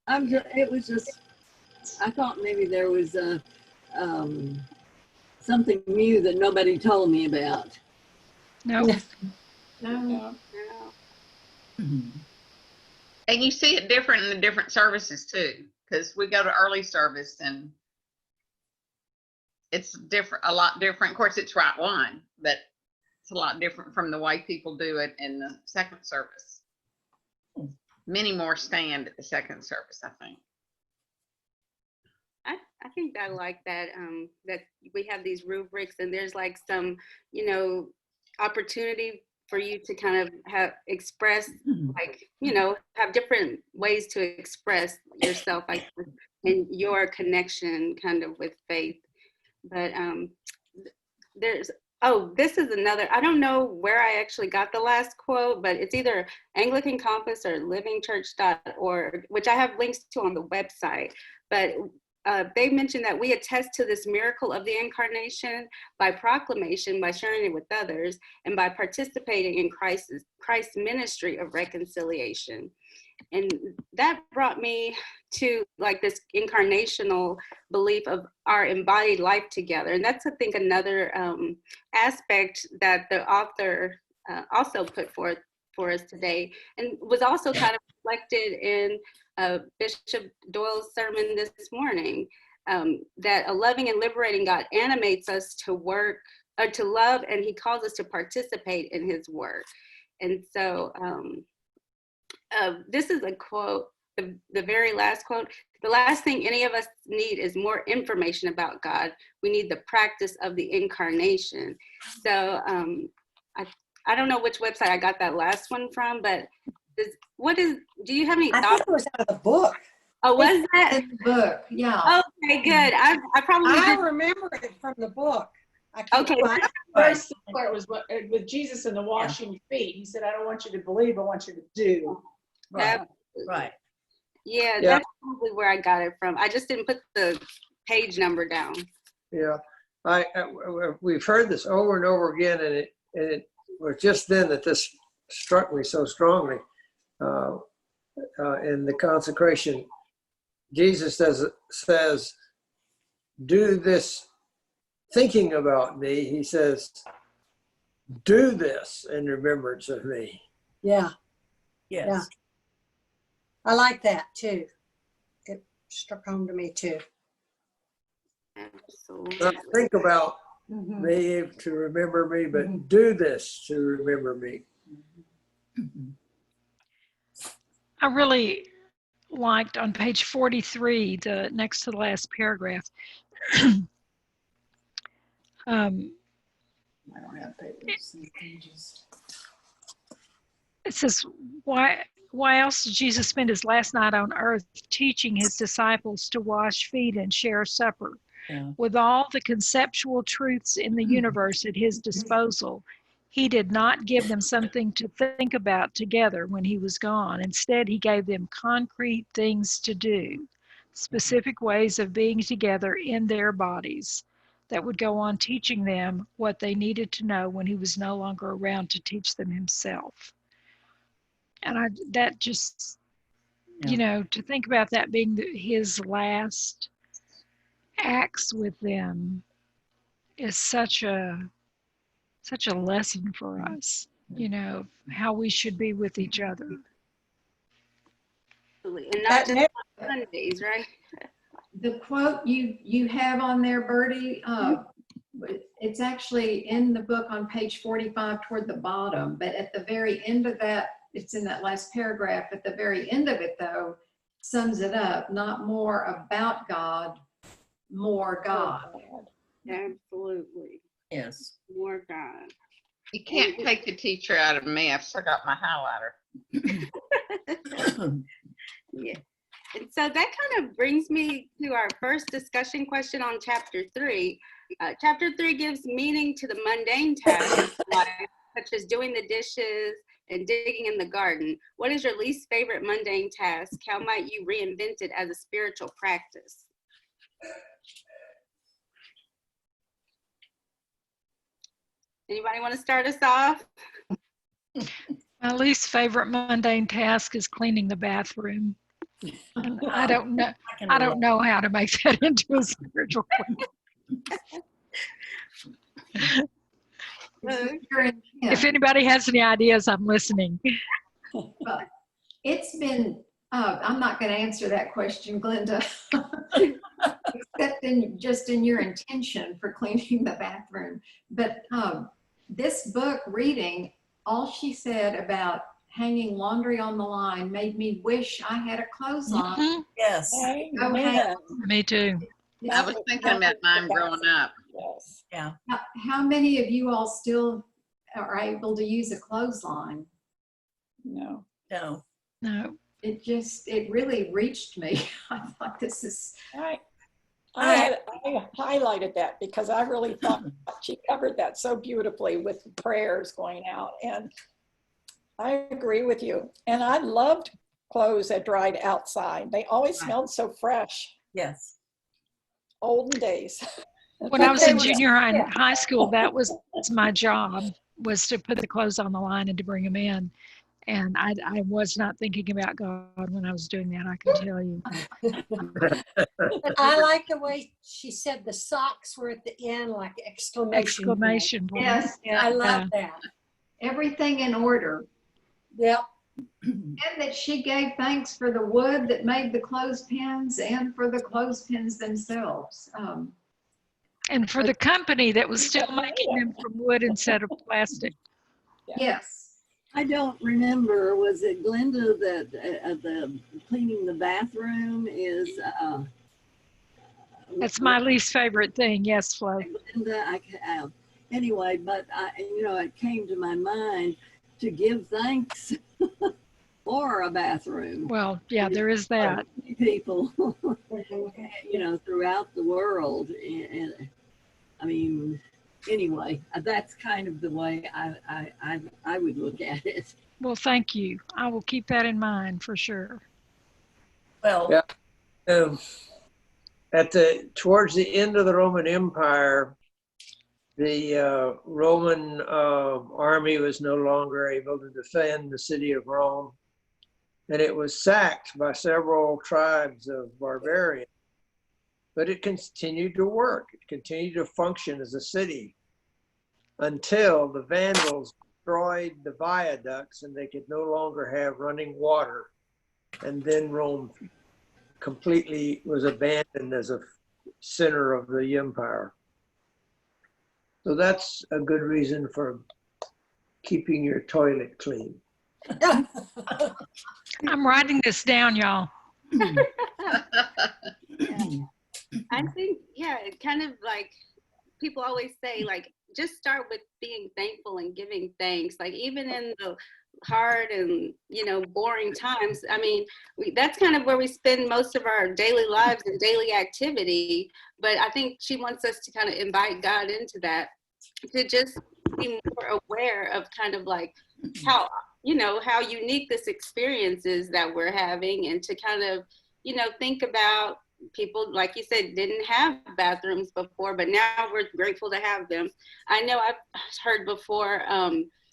It was just, I thought maybe there was something new that nobody told me about. No, No. And you see it different in the different services too, because we go to early service and it's different, a lot different. Of course, it's right one, but it's a lot different from the way people do it in the second service. Many more stand at the second service, I think. I think I like that, that we have these rubrics and there's like some, opportunity for you to kind of express, like, have different ways to express yourself, like, and your connection kind of with faith. But this is another, I don't know where I actually got the last quote, but it's either Anglican Compass or livingchurch.org, which I have links to on the website. But they mentioned that we attest to this miracle of the incarnation by proclamation, by sharing it with others, and by participating in Christ's ministry of reconciliation. And that brought me to like this incarnational belief of our embodied life together. And that's, I think, another aspect that the author also put forth for us today, and was also kind of reflected in Bishop Doyle's sermon this morning, that a loving and liberating God animates us to work, or to love, and he calls us to participate in his work. And so this is a quote, the very last quote: "The last thing any of us need is more information about God. We need the practice of the incarnation." So I don't know which website I got that last one from, but do you have any I thoughts? think it was out of the book. Oh, was that? In the book, yeah. Okay, good. I probably I did. remember it from the book. I can't Okay. find- Very similar. It was with Jesus and the washing your feet. He said, I don't want you to believe, I want you to do. Right. Right. Yeah, Yeah. that's probably where I got it from. I just didn't put the page number down. Yeah, we've heard this over and over again, and it was just then that this struck me so strongly. In the consecration, Jesus says, "Do this thinking about me." He says, "Do this in remembrance of me." Yeah, Yes. Yeah. I like that too. It struck home to me too. Absolutely. Not think about Mhm. me to remember me, but do this to remember me. I really liked on page 43, the next to the last paragraph. I don't have pages. It says, why else did Jesus spend his last night on earth teaching his disciples to wash feet and share supper? Yeah. With all the conceptual truths in the universe at his disposal, he did not give them something to think about together when he was gone. Instead, he gave them concrete things to do, specific ways of being together in their bodies that would go on teaching them what they needed to know when he was no longer around to teach them himself. And that just, Yeah. you know, to think about that being his last acts with them is such a lesson for us, you know, how we should be with each other. And not That just never- on Sundays, right? The quote you have on there, Bertie, it's actually in the book on page 45 toward the bottom, but at the very end of that, it's in that last paragraph. At the very end of it, though, sums it up. Not more about God, more God. Absolutely. Yes. More God. You can't take the teacher out of me. I've still got my highlighter. Yeah. And so that kind of brings me to our first discussion question on chapter 3. Chapter 3 gives meaning to the mundane tasks of life, such as doing the dishes and digging in the garden. What is your least favorite mundane task? How might you reinvent it as a spiritual practice? Anybody want to start us off? My least favorite mundane task is cleaning the bathroom. And I don't know how to make that into a spiritual You're If anybody has any ideas, I'm listening. It's been, I'm not going to answer that question, Glenda, except just in your intention for cleaning the bathroom. But this book reading, all she said about hanging laundry on the line made me wish I had a clothesline. Mhm. Yes. Amen. Me too. I was thinking about mine growing up. Yes. Yeah. How many of you all still are able to use a clothesline? No. No. No. It really reached me. I thought this is, I highlighted that because I really thought she covered that so beautifully with the prayers going out. And I agree with you. And I loved clothes that dried outside. They always smelled so fresh. Yes. Olden days. When I was in junior high and high school, that was my job, was to put the clothes on the line and to bring them in. And I was not thinking about God when I was doing that, I can tell you. But I like the way she said the socks were at the end, like exclamation. point. Exclamation point. yes, I love that. everything in order. Yep. And that she gave thanks for the wood that made the clothespins and for the clothespins themselves. And for the company that was still making them from wood instead of plastic. Yes. I don't remember, was it Glenda that the cleaning the bathroom is, That's my least favorite thing. Yes, Flo. Glenda, anyway, but it came to my mind to give thanks for a bathroom. Well, yeah, there is that. People, throughout the world. And I mean, anyway, that's kind of the way I would look at it. Well, thank you. I will keep that in mind for sure. Well, Yeah. Towards the end of the Roman Empire, the Roman army was no longer able to defend the city of Rome, and it was sacked by several tribes of barbarians. But it continued to work. It continued to function as a city until the Vandals destroyed the viaducts and they could no longer have running water. And then Rome completely was abandoned as a center of the empire. So that's a good reason for keeping your toilet clean. I'm writing this down, y'all. I think, yeah, it kind of like people always say, like, just start with being thankful and giving thanks. Like, even in the hard and, you know, boring times, I mean, that's kind of where we spend most of our daily lives and daily activity. But I think she wants us to kind of invite God into that, to just be more aware of kind of like how, you know, how unique this experience is that we're having, and to kind of, you know, think about people, like you said, didn't have bathrooms before, but now we're grateful to have them. I know I've heard before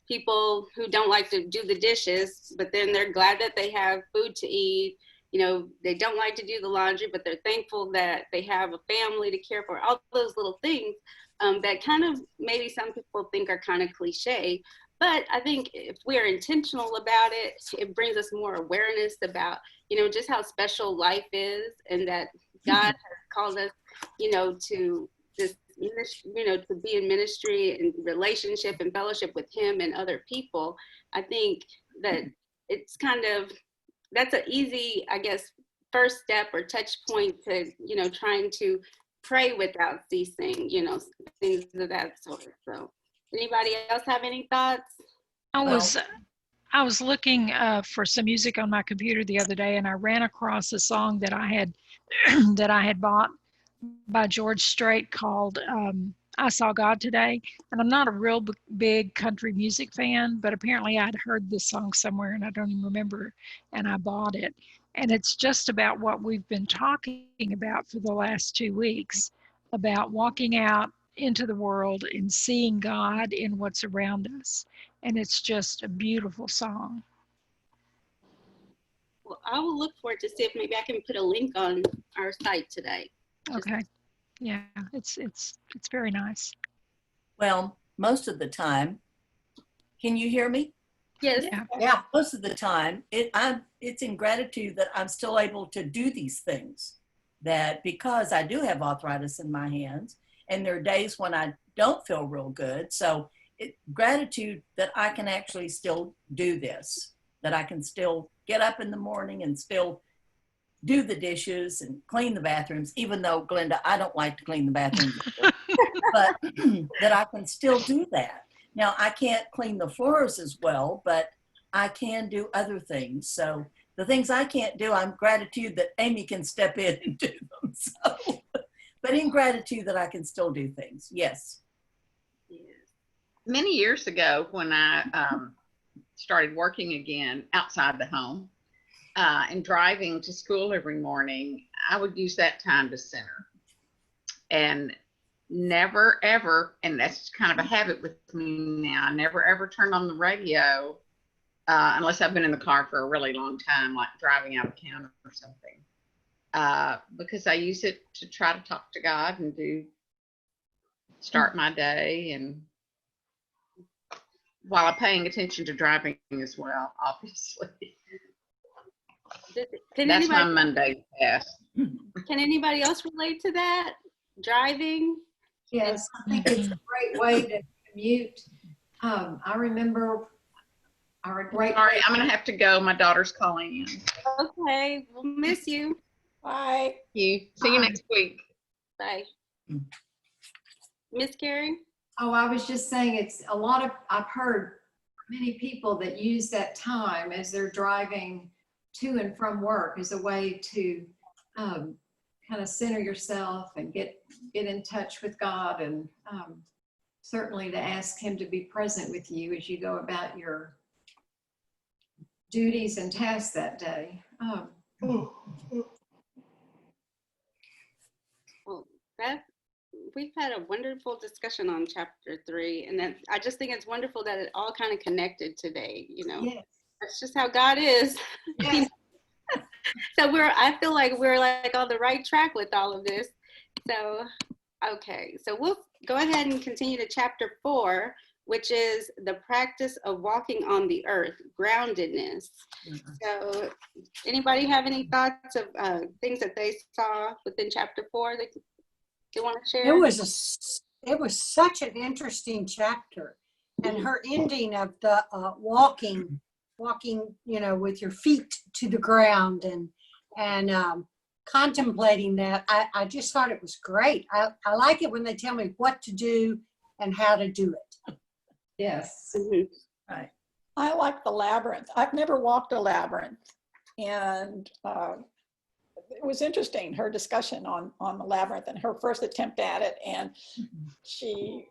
people who don't like to do the dishes, but then they're glad that they have food to eat. You know, they don't like to do the laundry, but they're thankful that they have a family to care for. All those little things that kind of maybe some people think are kind of cliche. But I think if we're intentional about it, it brings us more awareness about, you know, just how special life is, and that God has called us, you know, to this, you know, to be in ministry and relationship and fellowship with Him and other people. I think that it's kind of, that's an easy, I guess, first step or touch point to, you know, trying to pray without ceasing, you know, things of that sort. So anybody else have any thoughts? I was looking for some music on my computer the other day, and I ran across a song that I had that I had bought by George Strait called I Saw God Today. And I'm not a real big country music fan, but apparently I'd heard this song somewhere and I don't even remember, and I bought it. And it's just about what we've been talking about for the last 2 weeks, about walking out into the world and seeing God in what's around us. And it's just a beautiful song. Well, I will look for it to see if maybe I can put a link on our site today. Okay. Yeah, it's very nice. well, most of the time, can you hear me? Yes. Yeah. Most of the time, it's in gratitude that I'm still able to do these things. That because I do have arthritis in my hands, and there are days when I don't feel real good. So gratitude that I can actually still do this, that I can still get up in the morning and still do the dishes and clean the bathrooms, even though, Glenda, I don't like to clean the bathrooms, but that I can still do that. Now, I can't clean the floors as well, but I can do other things. So the things I can't do, I'm gratitude that Amy can step in and do them. So, but in gratitude that I can still do things. Yes. Many years ago, when I started working again outside the home and driving to school every morning, I would use that time to center. And never ever, and that's kind of a habit with me now, I never ever turn on the radio unless I've been in the car for a really long time, like driving out of town or something, because I use it to try to talk to God and start my day, and while I'm paying attention to driving as well, obviously. That's my Monday task. Can anybody else relate to that? Driving? Yes, I think it's a great way to commute. I remember our great. Sorry, I'm gonna have to go. My daughter's calling in. Okay, we'll miss you. Bye. Thank you. See you next week. Bye. Miss Carrie? Oh, I was just saying I've heard many people that use that time as they're driving to and from work as a way to kind of center yourself and get in touch with God and certainly to ask him to be present with you as you go about your duties and tasks that day. Well, we've had a wonderful discussion on chapter 3, and that I just think it's wonderful that it all kind of connected today. Yes. That's just how God is. Yes. So I feel like we're like on the right track with all of this. So, okay, so we'll go ahead and continue to chapter 4, which is the practice of walking on the earth, groundedness. So anybody have any thoughts of things that they saw within chapter 4 that you want to share? It was such an interesting chapter, and her ending of the walking, with your feet to the ground and contemplating that. I just thought it was great. I like it when they tell me what to do and how to do it. Yes. Right. I like the labyrinth. I've never walked a labyrinth, and it was interesting, her discussion on the labyrinth and her first attempt at it, and she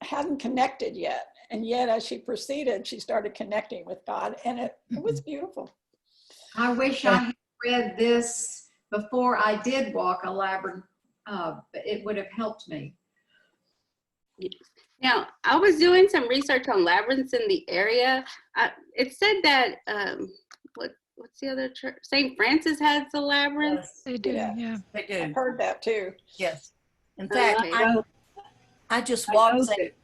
hadn't connected yet, and yet as she proceeded, she started connecting with God, and it was beautiful. I wish I had read this before I did walk a labyrinth. It would have helped me. Now, I was doing some research on labyrinths in the area. It said that, what's the other church? St. Francis has a labyrinth. Yes, They do, Yeah. yeah. they do. I've heard that too. Yes. In fact, Okay. I just I walked know St. that-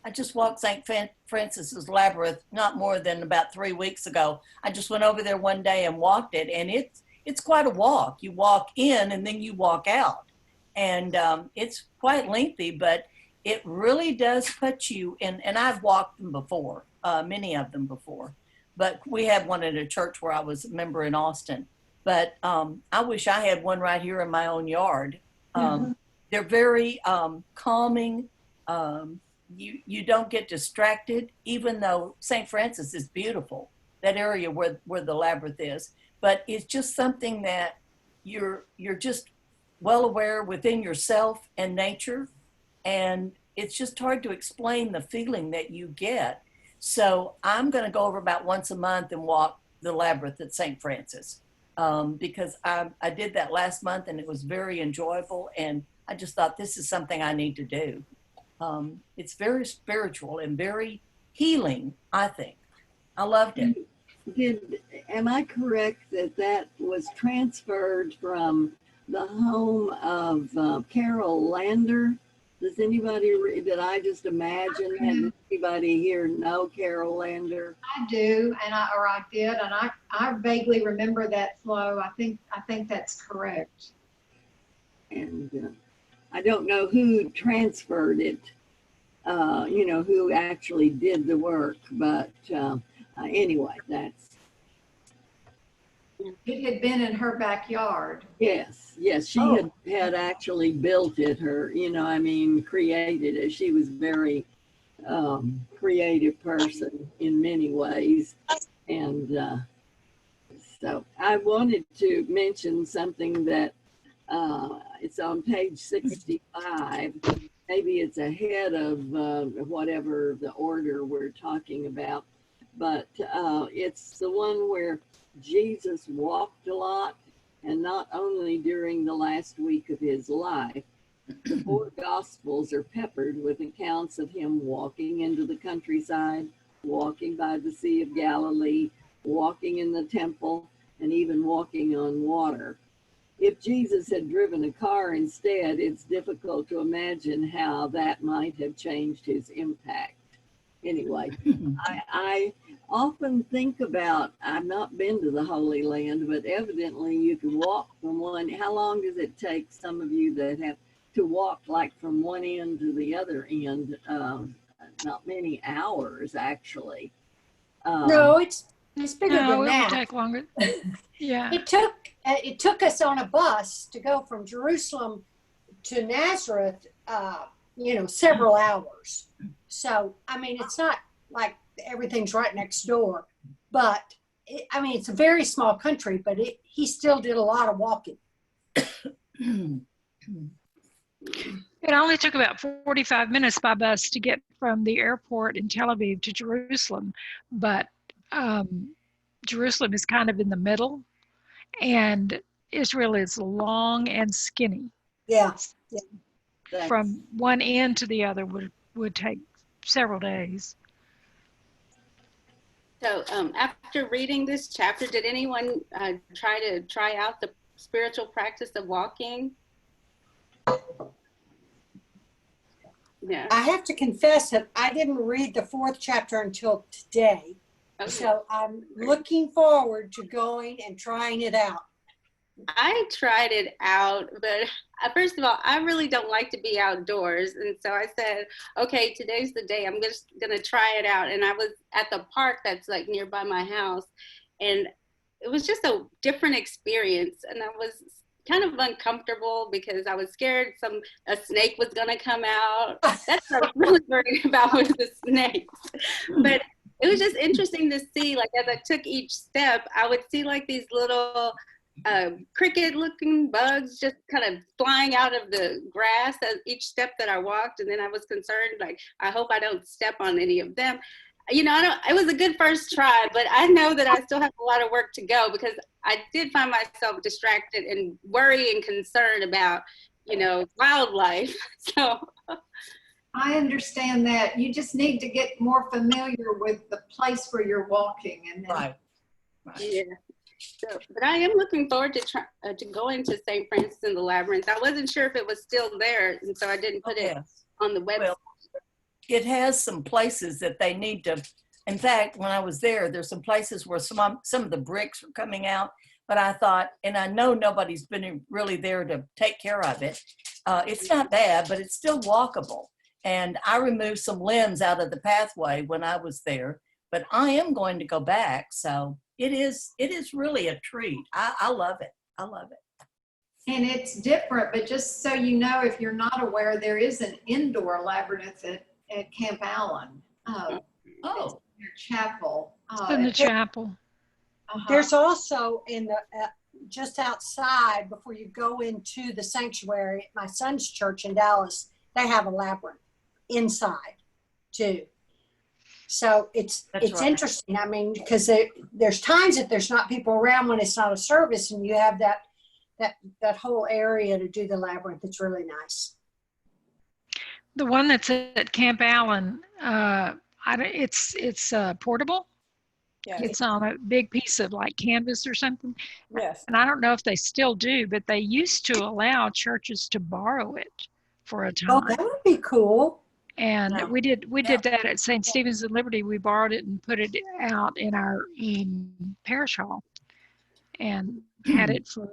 I just walked St. Francis's Labyrinth not more than about 3 weeks ago. I just went over there one day and walked it, and it's quite a walk. You walk in and then you walk out, and it's quite lengthy, but it really does put you in. And I've walked them before, many of them before, but we had one at a church where I was a member in Austin. But I wish I had one right here in my own yard. They're very calming. You don't get distracted, even though St. Francis is beautiful, that area where the labyrinth is. But it's just something that you're just well aware within yourself and nature. And it's just hard to explain the feeling that you get. So I'm going to go over about once a month and walk the labyrinth at St. Francis because I did that last month and it was very enjoyable. And I just thought this is something I need to do. It's very spiritual and very healing, I think. I loved it. Am I correct that was transferred from the home of Carol Lander? Does anybody, did I just imagine, and anybody here know Carol Lander? I do, and I did, and I vaguely remember that flow. I think that's correct. And I don't know who transferred it, who actually did the work, but anyway, that's. It had been in her backyard. Yes, she had actually built it, created it. She was very creative person in many ways. And so I wanted to mention something that it's on page 65. Maybe it's ahead of whatever the order we're talking about, but it's the one where Jesus walked a lot, and not only during the last week of his life. The 4 Gospels are peppered with accounts of him walking into the countryside, walking by the Sea of Galilee, walking in the temple, and even walking on water. If Jesus had driven a car instead, it's difficult to imagine how that might have changed his impact. Anyway, I often think about, I've not been to the Holy Land, but evidently you can walk from one. How long does it take some of you that have to walk like from one end to the other end? Not many hours, actually. No, it's bigger No, than it that. would take longer. Yeah. It took us on a bus to go from Jerusalem to Nazareth, several hours. So, it's not like everything's right next door, but it's a very small country, but he still did a lot of walking. It only took about 45 minutes by bus to get from the airport in Tel Aviv to Jerusalem, but Jerusalem is kind of in the middle, and Israel is long and skinny. Yeah. From one end to the other would take several days. So after reading this chapter, did anyone try out the spiritual practice of walking? Yeah. I have to confess that I didn't read the 4th chapter until today. Okay. So I'm looking forward to going and trying it out. I tried it out, but first of all, I really don't like to be outdoors. And so I said, okay, today's the day. I'm just going to try it out. And I was at the park that's like nearby my house. And it was just a different experience. And I was kind of uncomfortable because I was scared a snake was going to come out. That's what I was really worried about, was the snakes. But it was just interesting to see, like, as I took each step, I would see like these little cricket looking bugs just kind of flying out of the grass at each step that I walked. And then I was concerned, like, I hope I don't step on any of them. You know, it was a good first try, but I know that I still have a lot of work to go, because I did find myself distracted and worried and concerned about, you know, wildlife. So I understand that. You just need to get more familiar with the place where you're walking, and then Right. yeah. So, but I am looking forward to going to St. Francis in the Labyrinth. I wasn't sure if it was still there, and so I didn't put it on the website. Well, it has some places that they need to. In fact, when I was there, there's some places where some of the bricks were coming out. But I thought, and I know nobody's been really there to take care of it. It's not bad, but it's still walkable. And I removed some limbs out of the pathway when I was there. But I am going to go back, so it is really a treat. I love it. I love it. and it's different. But just so you know, if you're not aware, there is an indoor labyrinth at Camp Allen. Oh, It's near chapel. It's in the chapel. There's also in the just outside before you go into the sanctuary at my son's church in Dallas, they have a labyrinth inside too. So it's right. interesting. I mean, because there's times that there's not people around when it's not a service, and you have that whole area to do the labyrinth. It's really nice. The one that's at Camp Allen, it's portable. Yes. It's on a big piece of like canvas or something. Yes. And I don't know if they still do, but they used to allow churches to borrow it for a Oh, time. that would be cool. And Yeah. we did that at St. Stephen's and Liberty. We borrowed it and put it out in our parish hall, and had it for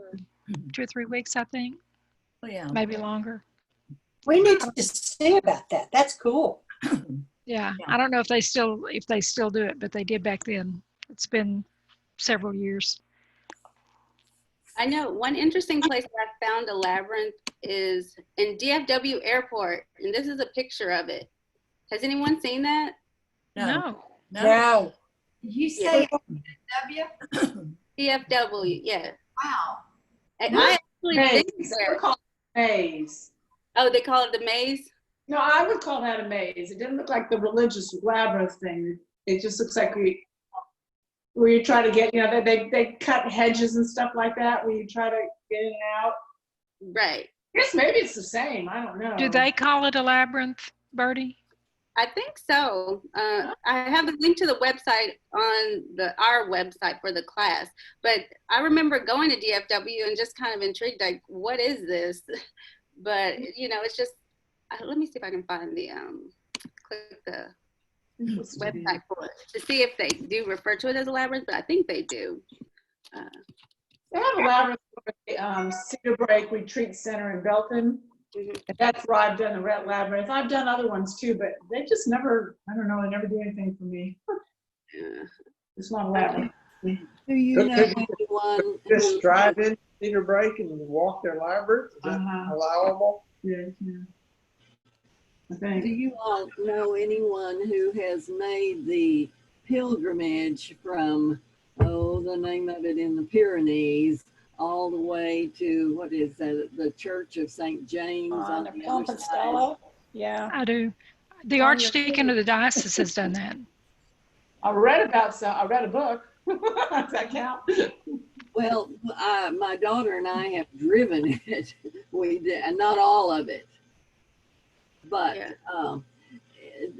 2 or 3 weeks, I think, Oh, yeah. maybe longer. We need to see about that. That's cool. Yeah, Yeah. I don't know if they still do it, but they did back then. It's been several years. I know one interesting place where I found a labyrinth is in DFW Airport, and this is a picture of it. Has anyone seen that? No. No. You say W? DFW, yeah. Wow. And I actually been Maze. there. We're calling it maze. Oh, they call it the maze? No, I would call that a maze. It didn't look like the religious labyrinth thing. It just looks like where you try to get, you know, they cut hedges and stuff like that, where you try to get in and out. Right. I guess maybe it's the same. I don't know. Do they call it a labyrinth, Bertie? I think so. I have a link to the website on our website for the class, but I remember going to DFW and just kind of intrigued, like, what is this? But, you know, it's just, let me see if I can find the, click the website for it to see if they do refer to it as a labyrinth, but I think they do. They have a labyrinth for the Cedar Break Retreat Center in Belton. And that's where I've done the Red Labyrinth. I've done other ones too, but they just never, I don't know, they never do anything for me. It's not a labyrinth. Do you know anyone? Just drive in Cedar Break and walk their labyrinth? Is that allowable? Yeah. I think. Do you all know anyone who has made the pilgrimage from, the name of it in the Pyrenees, all the way to, what is that, the Church of St. James On on the the other side. Compostela. Yeah. I do. The On your Archdeacon of the diocese has done that. I read a book. Does that count? Well, my daughter and I have driven it. We did, and not all of it, but Yeah.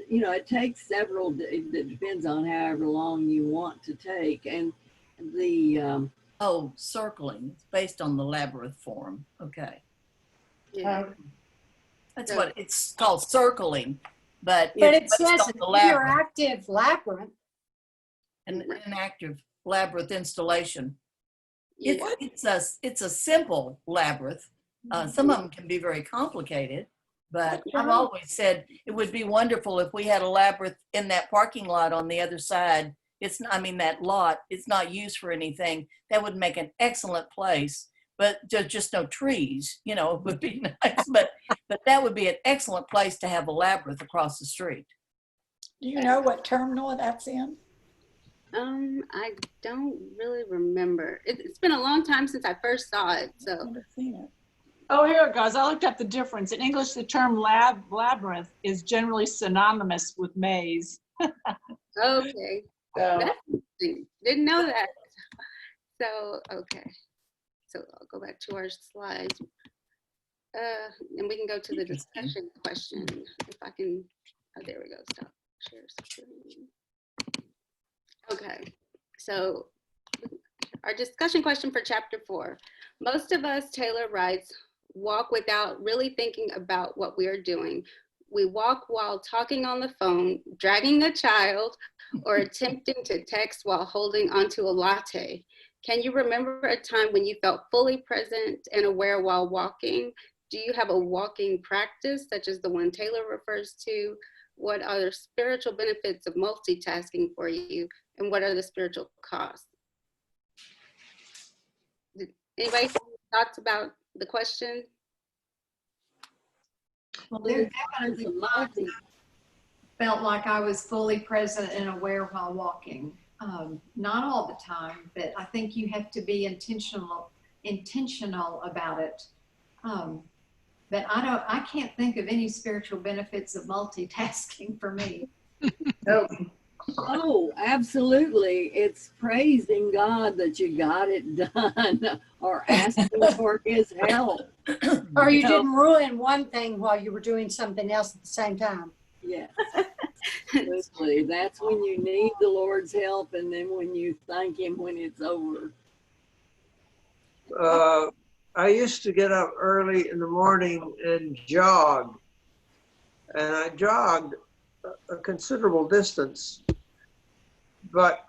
you know, it takes several. It depends on however long you want to take, and the Oh, circling. It's based on the labyrinth form. Okay. Yeah. That's what it's called, circling. But But it it's based says on an the labyrinth, interactive labyrinth. an active labyrinth installation. Yeah. It's a simple labyrinth. Some of them can be very complicated, but I've always said it would be wonderful if we had a labyrinth in that parking lot on the other side. It's not, I mean, that lot, it's not used for anything. That would make an excellent place, but just no trees, you know, it would be nice, but that would be an excellent place to have a labyrinth across the street. Do you know what terminal that's in? I don't really remember. It's been a long time since I first saw it, I've so. never seen it. Oh, here it goes. I looked up the difference. In English, the term labyrinth is generally synonymous with maze. Okay. So, That's interesting. Didn't know that. So, okay. So I'll go back to our slides. And we can go to the Interesting. discussion question. If I can, oh, there we go. Stop share screen. Okay. So our discussion question for chapter 4. Most of us, Taylor writes, walk without really thinking about what we are doing. We walk while talking on the phone, dragging a child, or attempting to text while holding onto a latte. Can you remember a time when you felt fully present and aware while walking? Do you have a walking practice, such as the one Taylor refers to? What are the spiritual benefits of multitasking for you? And what are the spiritual costs? Anybody have thoughts about the question? Well, there definitely times I felt like I was fully present and aware while walking. Not all the time, but I think you have to be intentional about it. But I can't think of any spiritual benefits of multitasking for me. nope. oh, absolutely, it's praising God that you got it done, or asking for His help. Or you know? didn't ruin one thing while you were doing something else at the same time. Yes, absolutely. That's when you need the Lord's help, and then when you thank Him when it's over. I used to get up early in the morning and jog. And I jogged a considerable distance. But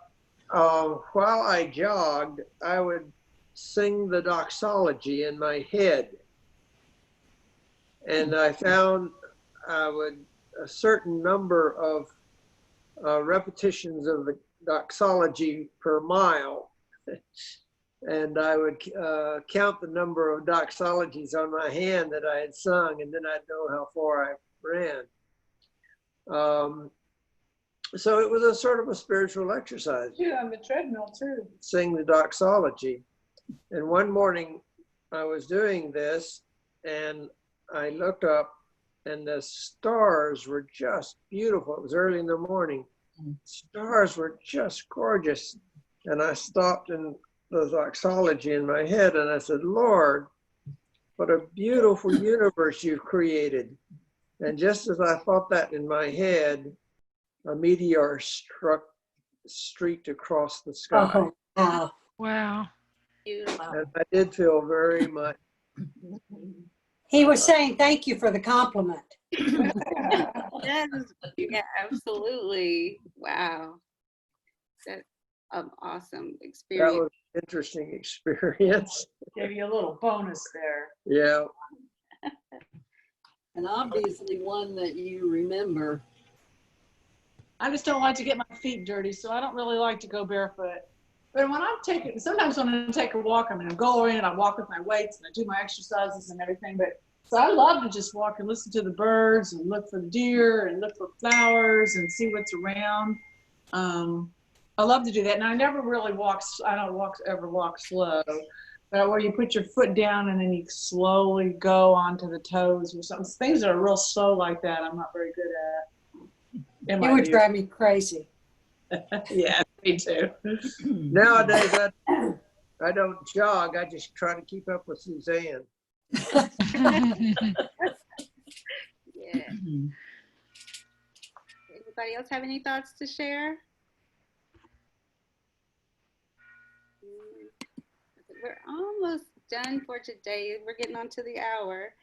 while I jogged, I would sing the doxology in my head. And I found a certain number of repetitions of the doxology per mile. And I would count the number of doxologies on my hand that I had sung, and then I'd know how far I ran. So it was a sort of a spiritual exercise. Yeah, on the treadmill too. Sing the doxology. And one morning I was doing this, and I looked up, and the stars were just beautiful. It was early in the morning. Stars were just gorgeous. And I stopped in the doxology in my head, and I said, Lord, what a beautiful universe you've created. And just as I thought that in my head, a meteor streaked across the sky. Oh, wow. Wow. And I did feel very much. He was saying thank you for the compliment. Yes, yeah, absolutely. Wow. That's an awesome That experience. was an interesting experience. Gave you a little bonus there. Yeah. And obviously one that you remember. I just don't like to get my feet dirty, so I don't really like to go barefoot. But when sometimes when I take a walk, I'm going and I walk with my weights and I do my exercises and everything. But so I love to just walk and listen to the birds and look for deer and look for flowers and see what's around. I love to do that. And I never really I don't ever walk slow. where you put your foot down and then you slowly go onto the toes or something. Things that are real slow like that, I'm not very good at. In It my would view. drive me crazy. Yeah, me too. Nowadays, I don't jog. I just try to keep up with Suzanne. Yeah. Anybody else have any thoughts to share? We're almost done for today. We're getting on to the hour.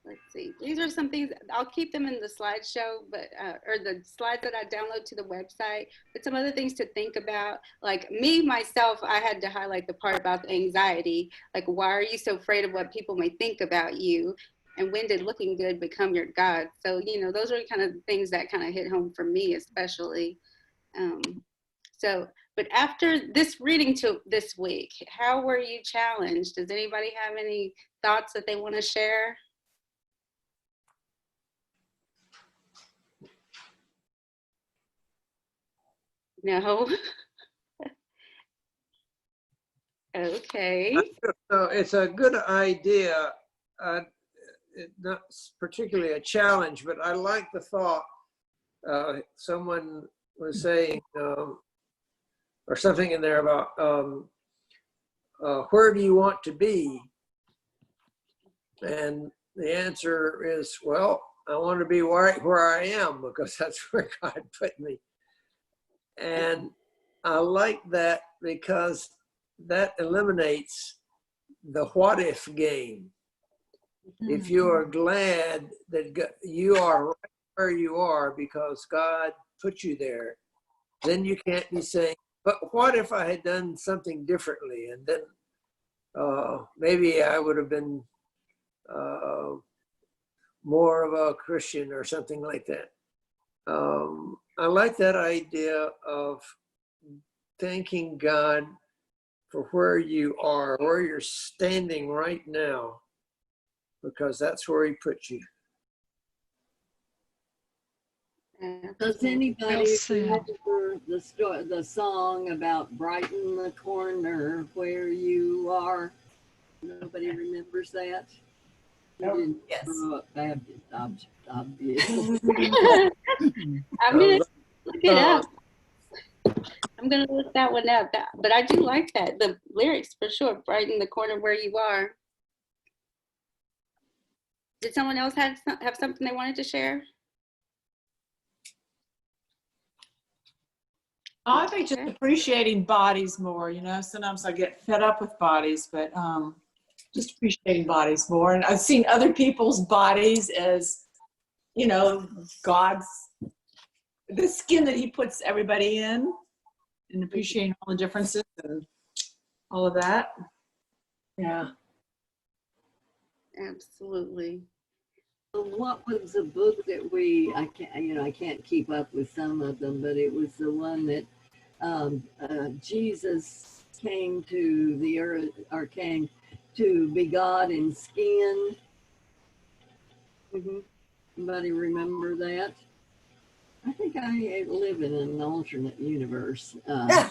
Let's see. These are some things, I'll keep them in the slideshow, but or the slides that I download to the website, but some other things to think about. Like me, myself, I had to highlight the part about the anxiety. Like, why are you so afraid of what people may think about you? And when did looking good become your God? So, you know, those are kind of things that kind of hit home for me, especially. But after this reading to this week, how were you challenged? Does anybody have any thoughts that they want to share? No. Okay. So it's a good idea, not particularly a challenge, but I like the thought. Someone was saying, or something in there about where do you want to be? And the answer is, well, I want to be right where I am because that's where God put me. And I like that because that eliminates the what if game. If you are glad that you are right where you are because God put you there, then you can't be saying, but what if I had done something differently? And then maybe I would have been more of a Christian or something like that. I like that idea of thanking God for where you are, where you're standing right now, because that's where He put you. Does anybody Well said. remember the song about brighten the corner where you are? Nobody remembers that? You didn't Yes. grow up Baptist, obviously. I'm gonna look it up. I'm gonna look that one up. But I do like that. The lyrics for sure. Brighten the corner where you are. Did someone else have something they wanted to share? I think just appreciating bodies more, you know, sometimes I get fed up with bodies, but just appreciating bodies more. And I've seen other people's bodies as, you know, God's, the skin that He puts everybody in, and appreciating all the differences and all of that. Yeah. Absolutely. What was the book that I can't keep up with some of them, but it was the one that Jesus came to the earth, or came to be God in skin. Anybody remember that? I think I live in an alternate universe. No.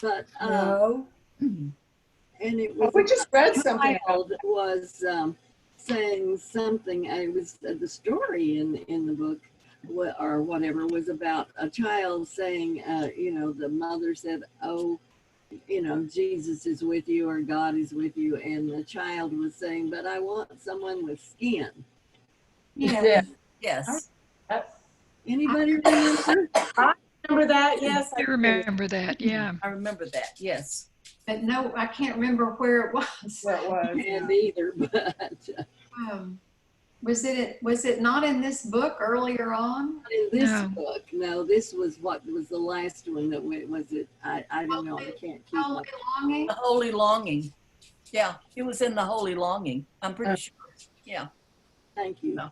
But No. and it was We just read something. child was saying something. It was the story in the book, or whatever, was about a child saying, you know, the mother said, "Oh, you know, Jesus is with you, or God is with you," and the child was saying, "But I want someone with skin." Yeah. Yes. Anybody remember? Remember that? Yes. I remember that, yeah. I remember that. Yes. But no, I can't remember where it was. Where it was. And either, but Was it not in this book earlier on? in this No. book, no, this was what was the last one that was it. I don't know. I can't keep Holy up. Longing? The Holy Longing. Yeah, it was in the Holy Longing. I'm pretty sure. Yeah. Thank you. No.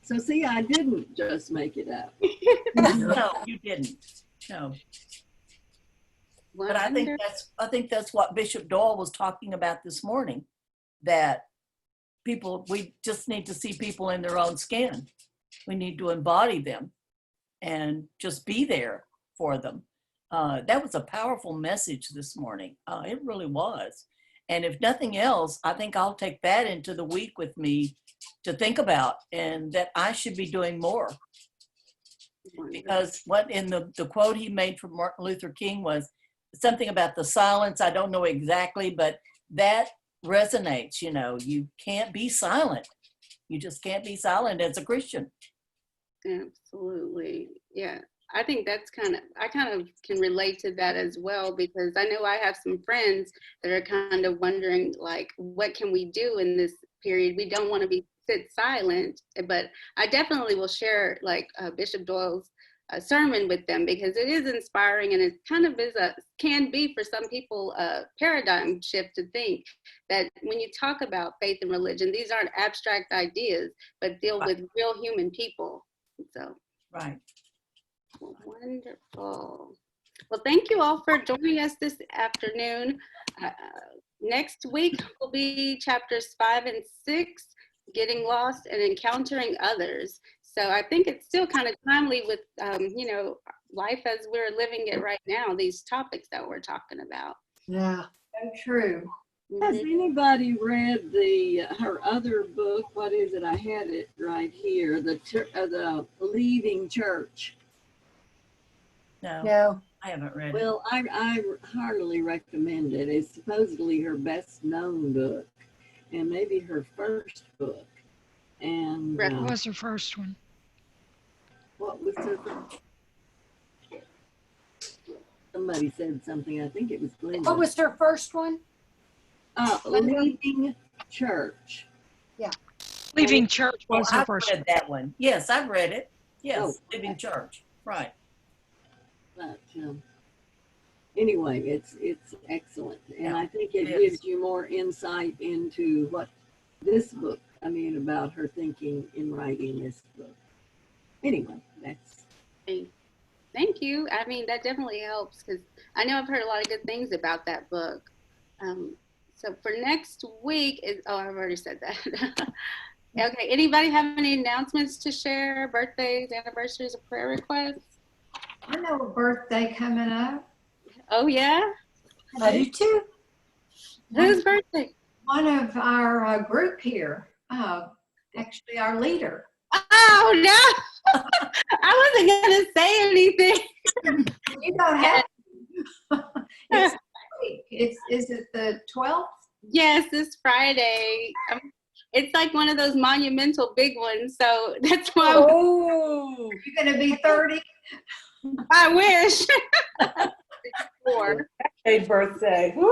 So see, I didn't just make it up. No, you didn't. No. But I think that's what Bishop Doyle was talking about this morning, that we just need to see people in their own skin. We need to embody them and just be there for them. That was a powerful message this morning. It really was. And if nothing else, I think I'll take that into the week with me to think about, and that I should be doing more. Because what in the quote he made from Martin Luther King was something about the silence. I don't know exactly, but that resonates. You know, you can't be silent. You just can't be silent as a Christian. Absolutely. Yeah. I think I kind of can relate to that as well, because I know I have some friends that are kind of wondering, like, what can we do in this period? We don't want to sit silent, but I definitely will share like Bishop Doyle's sermon with them, because it is inspiring, and it kind of can be for some people a paradigm shift to think that when you talk about faith and religion, these aren't abstract ideas, but deal with real human people. So. Right. Wonderful. Well, thank you all for joining us this afternoon. Next week will be chapters 5 and 6, Getting Lost and Encountering Others. So I think it's still kind of timely with, life as we're living it right now, these topics that we're talking about. Yeah. So true. Has anybody read her other book? What is it? I had it right here. The Leaving Church. No, I haven't read it. Well, I heartily recommend it. It's supposedly her best known book, and maybe her first book. And What was her first one? what was her? Somebody said something. I think it was Glenda. What was her first one? Leaving Church. Yeah. Leaving Church was her I've first read that one. Yes, I've read it. Yes, Oh, Living Church. Right. But anyway, it's excellent, and Yeah, I think it it is. gives you more insight into what this book. I mean, about her thinking in writing this book. Anyway, that's. Thank you. I mean, that definitely helps, because I know I've heard a lot of good things about that book. So for next week I've already said that. Okay, anybody have any announcements to share? Birthdays, anniversaries, or prayer requests? I know a birthday coming up. Oh yeah? I do too. Whose birthday? One of our group here, actually our leader. Oh no! I wasn't gonna say anything. You don't have to. Is it the 12th? Yes, this Friday. It's like one of those monumental big ones, so that's why. Oh, you're gonna be 30. I wish. 4. Happy birthday. Woo!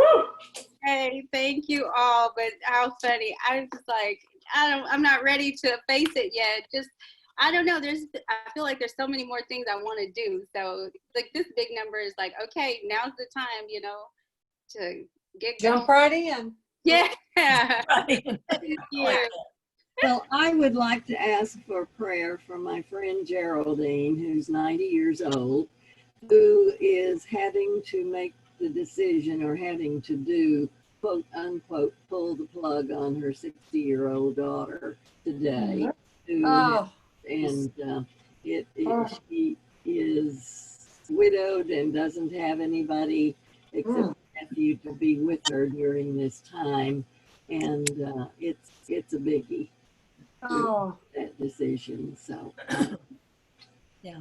Hey, thank you all. But how funny! I was just like, I'm not ready to face it yet. Just, I don't know. I feel like there's so many more things I want to do. So like this big number is like, okay, now's the time, to get Jump right in. Yeah. Right. Thank you. Well, I would like to ask for prayer for my friend Geraldine, who's 90 years old, who is having to make the decision or having to do, quote unquote, pull the plug on her 60-year-old daughter today. Oh. And she is widowed and doesn't have anybody except her nephew to be with her during this time. And it's a biggie. Oh. That decision. So Yeah.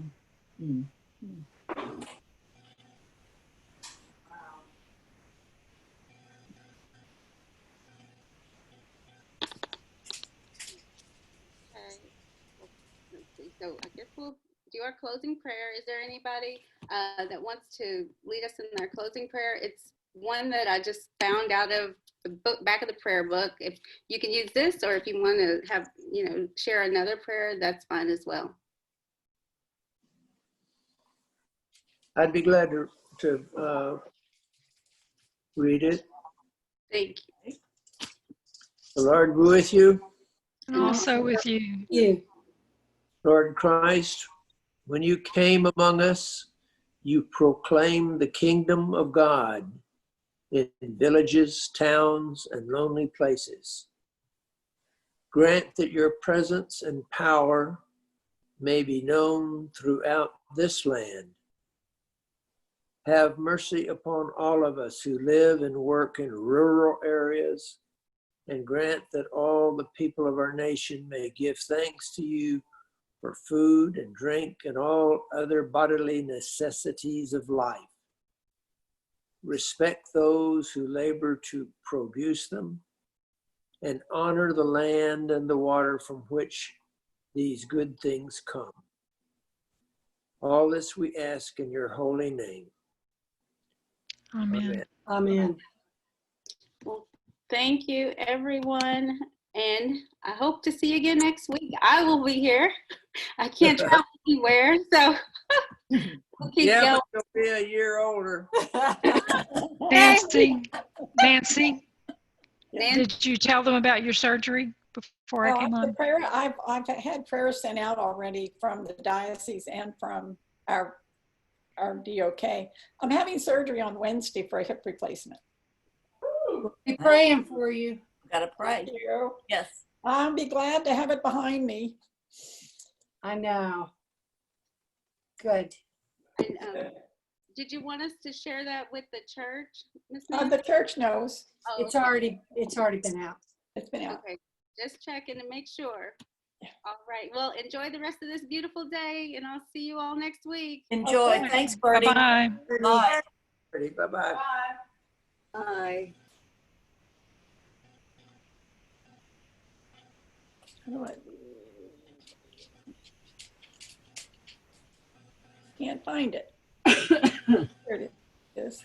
Let's see. So I guess we'll do our closing prayer. Is there anybody that wants to lead us in our closing prayer? It's one that I just found out of the book, back of the prayer book. If you can use this, or if you want to have, share another prayer, that's fine as well. I'd be glad to read it. Thank you. The Lord be with you. And also with you. You. Lord Christ, when you came among us, you proclaimed the kingdom of God in villages, towns, and lonely places. Grant that your presence and power may be known throughout this land. Have mercy upon all of us who live and work in rural areas, and grant that all the people of our nation may give thanks to you for food and drink and all other bodily necessities of life. Respect those who labor to produce them, and honor the land and the water from which these good things come. All this we ask in your holy name. Amen. Amen. Well, thank you, everyone. And I hope to see you again next week. I will be here. I can't travel anywhere, so we'll keep Yeah, going. but you'll be a year older. Nancy, Nancy, Nancy, did you tell them about your surgery before I came The on? prayer, I've had prayers sent out already from the diocese and from our DOK. I'm having surgery on Wednesday for a hip replacement. Be praying for you. Gotta pray. Thank you. Yes. I'll be glad to have it behind me. I know. Good. and, did you want us to share that with the church, Ms. The Nancy? church knows. Oh, It's okay. already been out. It's been out. Okay, just checking to make sure. All right, well, enjoy the rest of this beautiful day, and I'll see you all next week. Enjoy. Okay. Thanks, Bertie. Bye-bye. Bye. Bye-bye. Bye. Can't find it. There it is.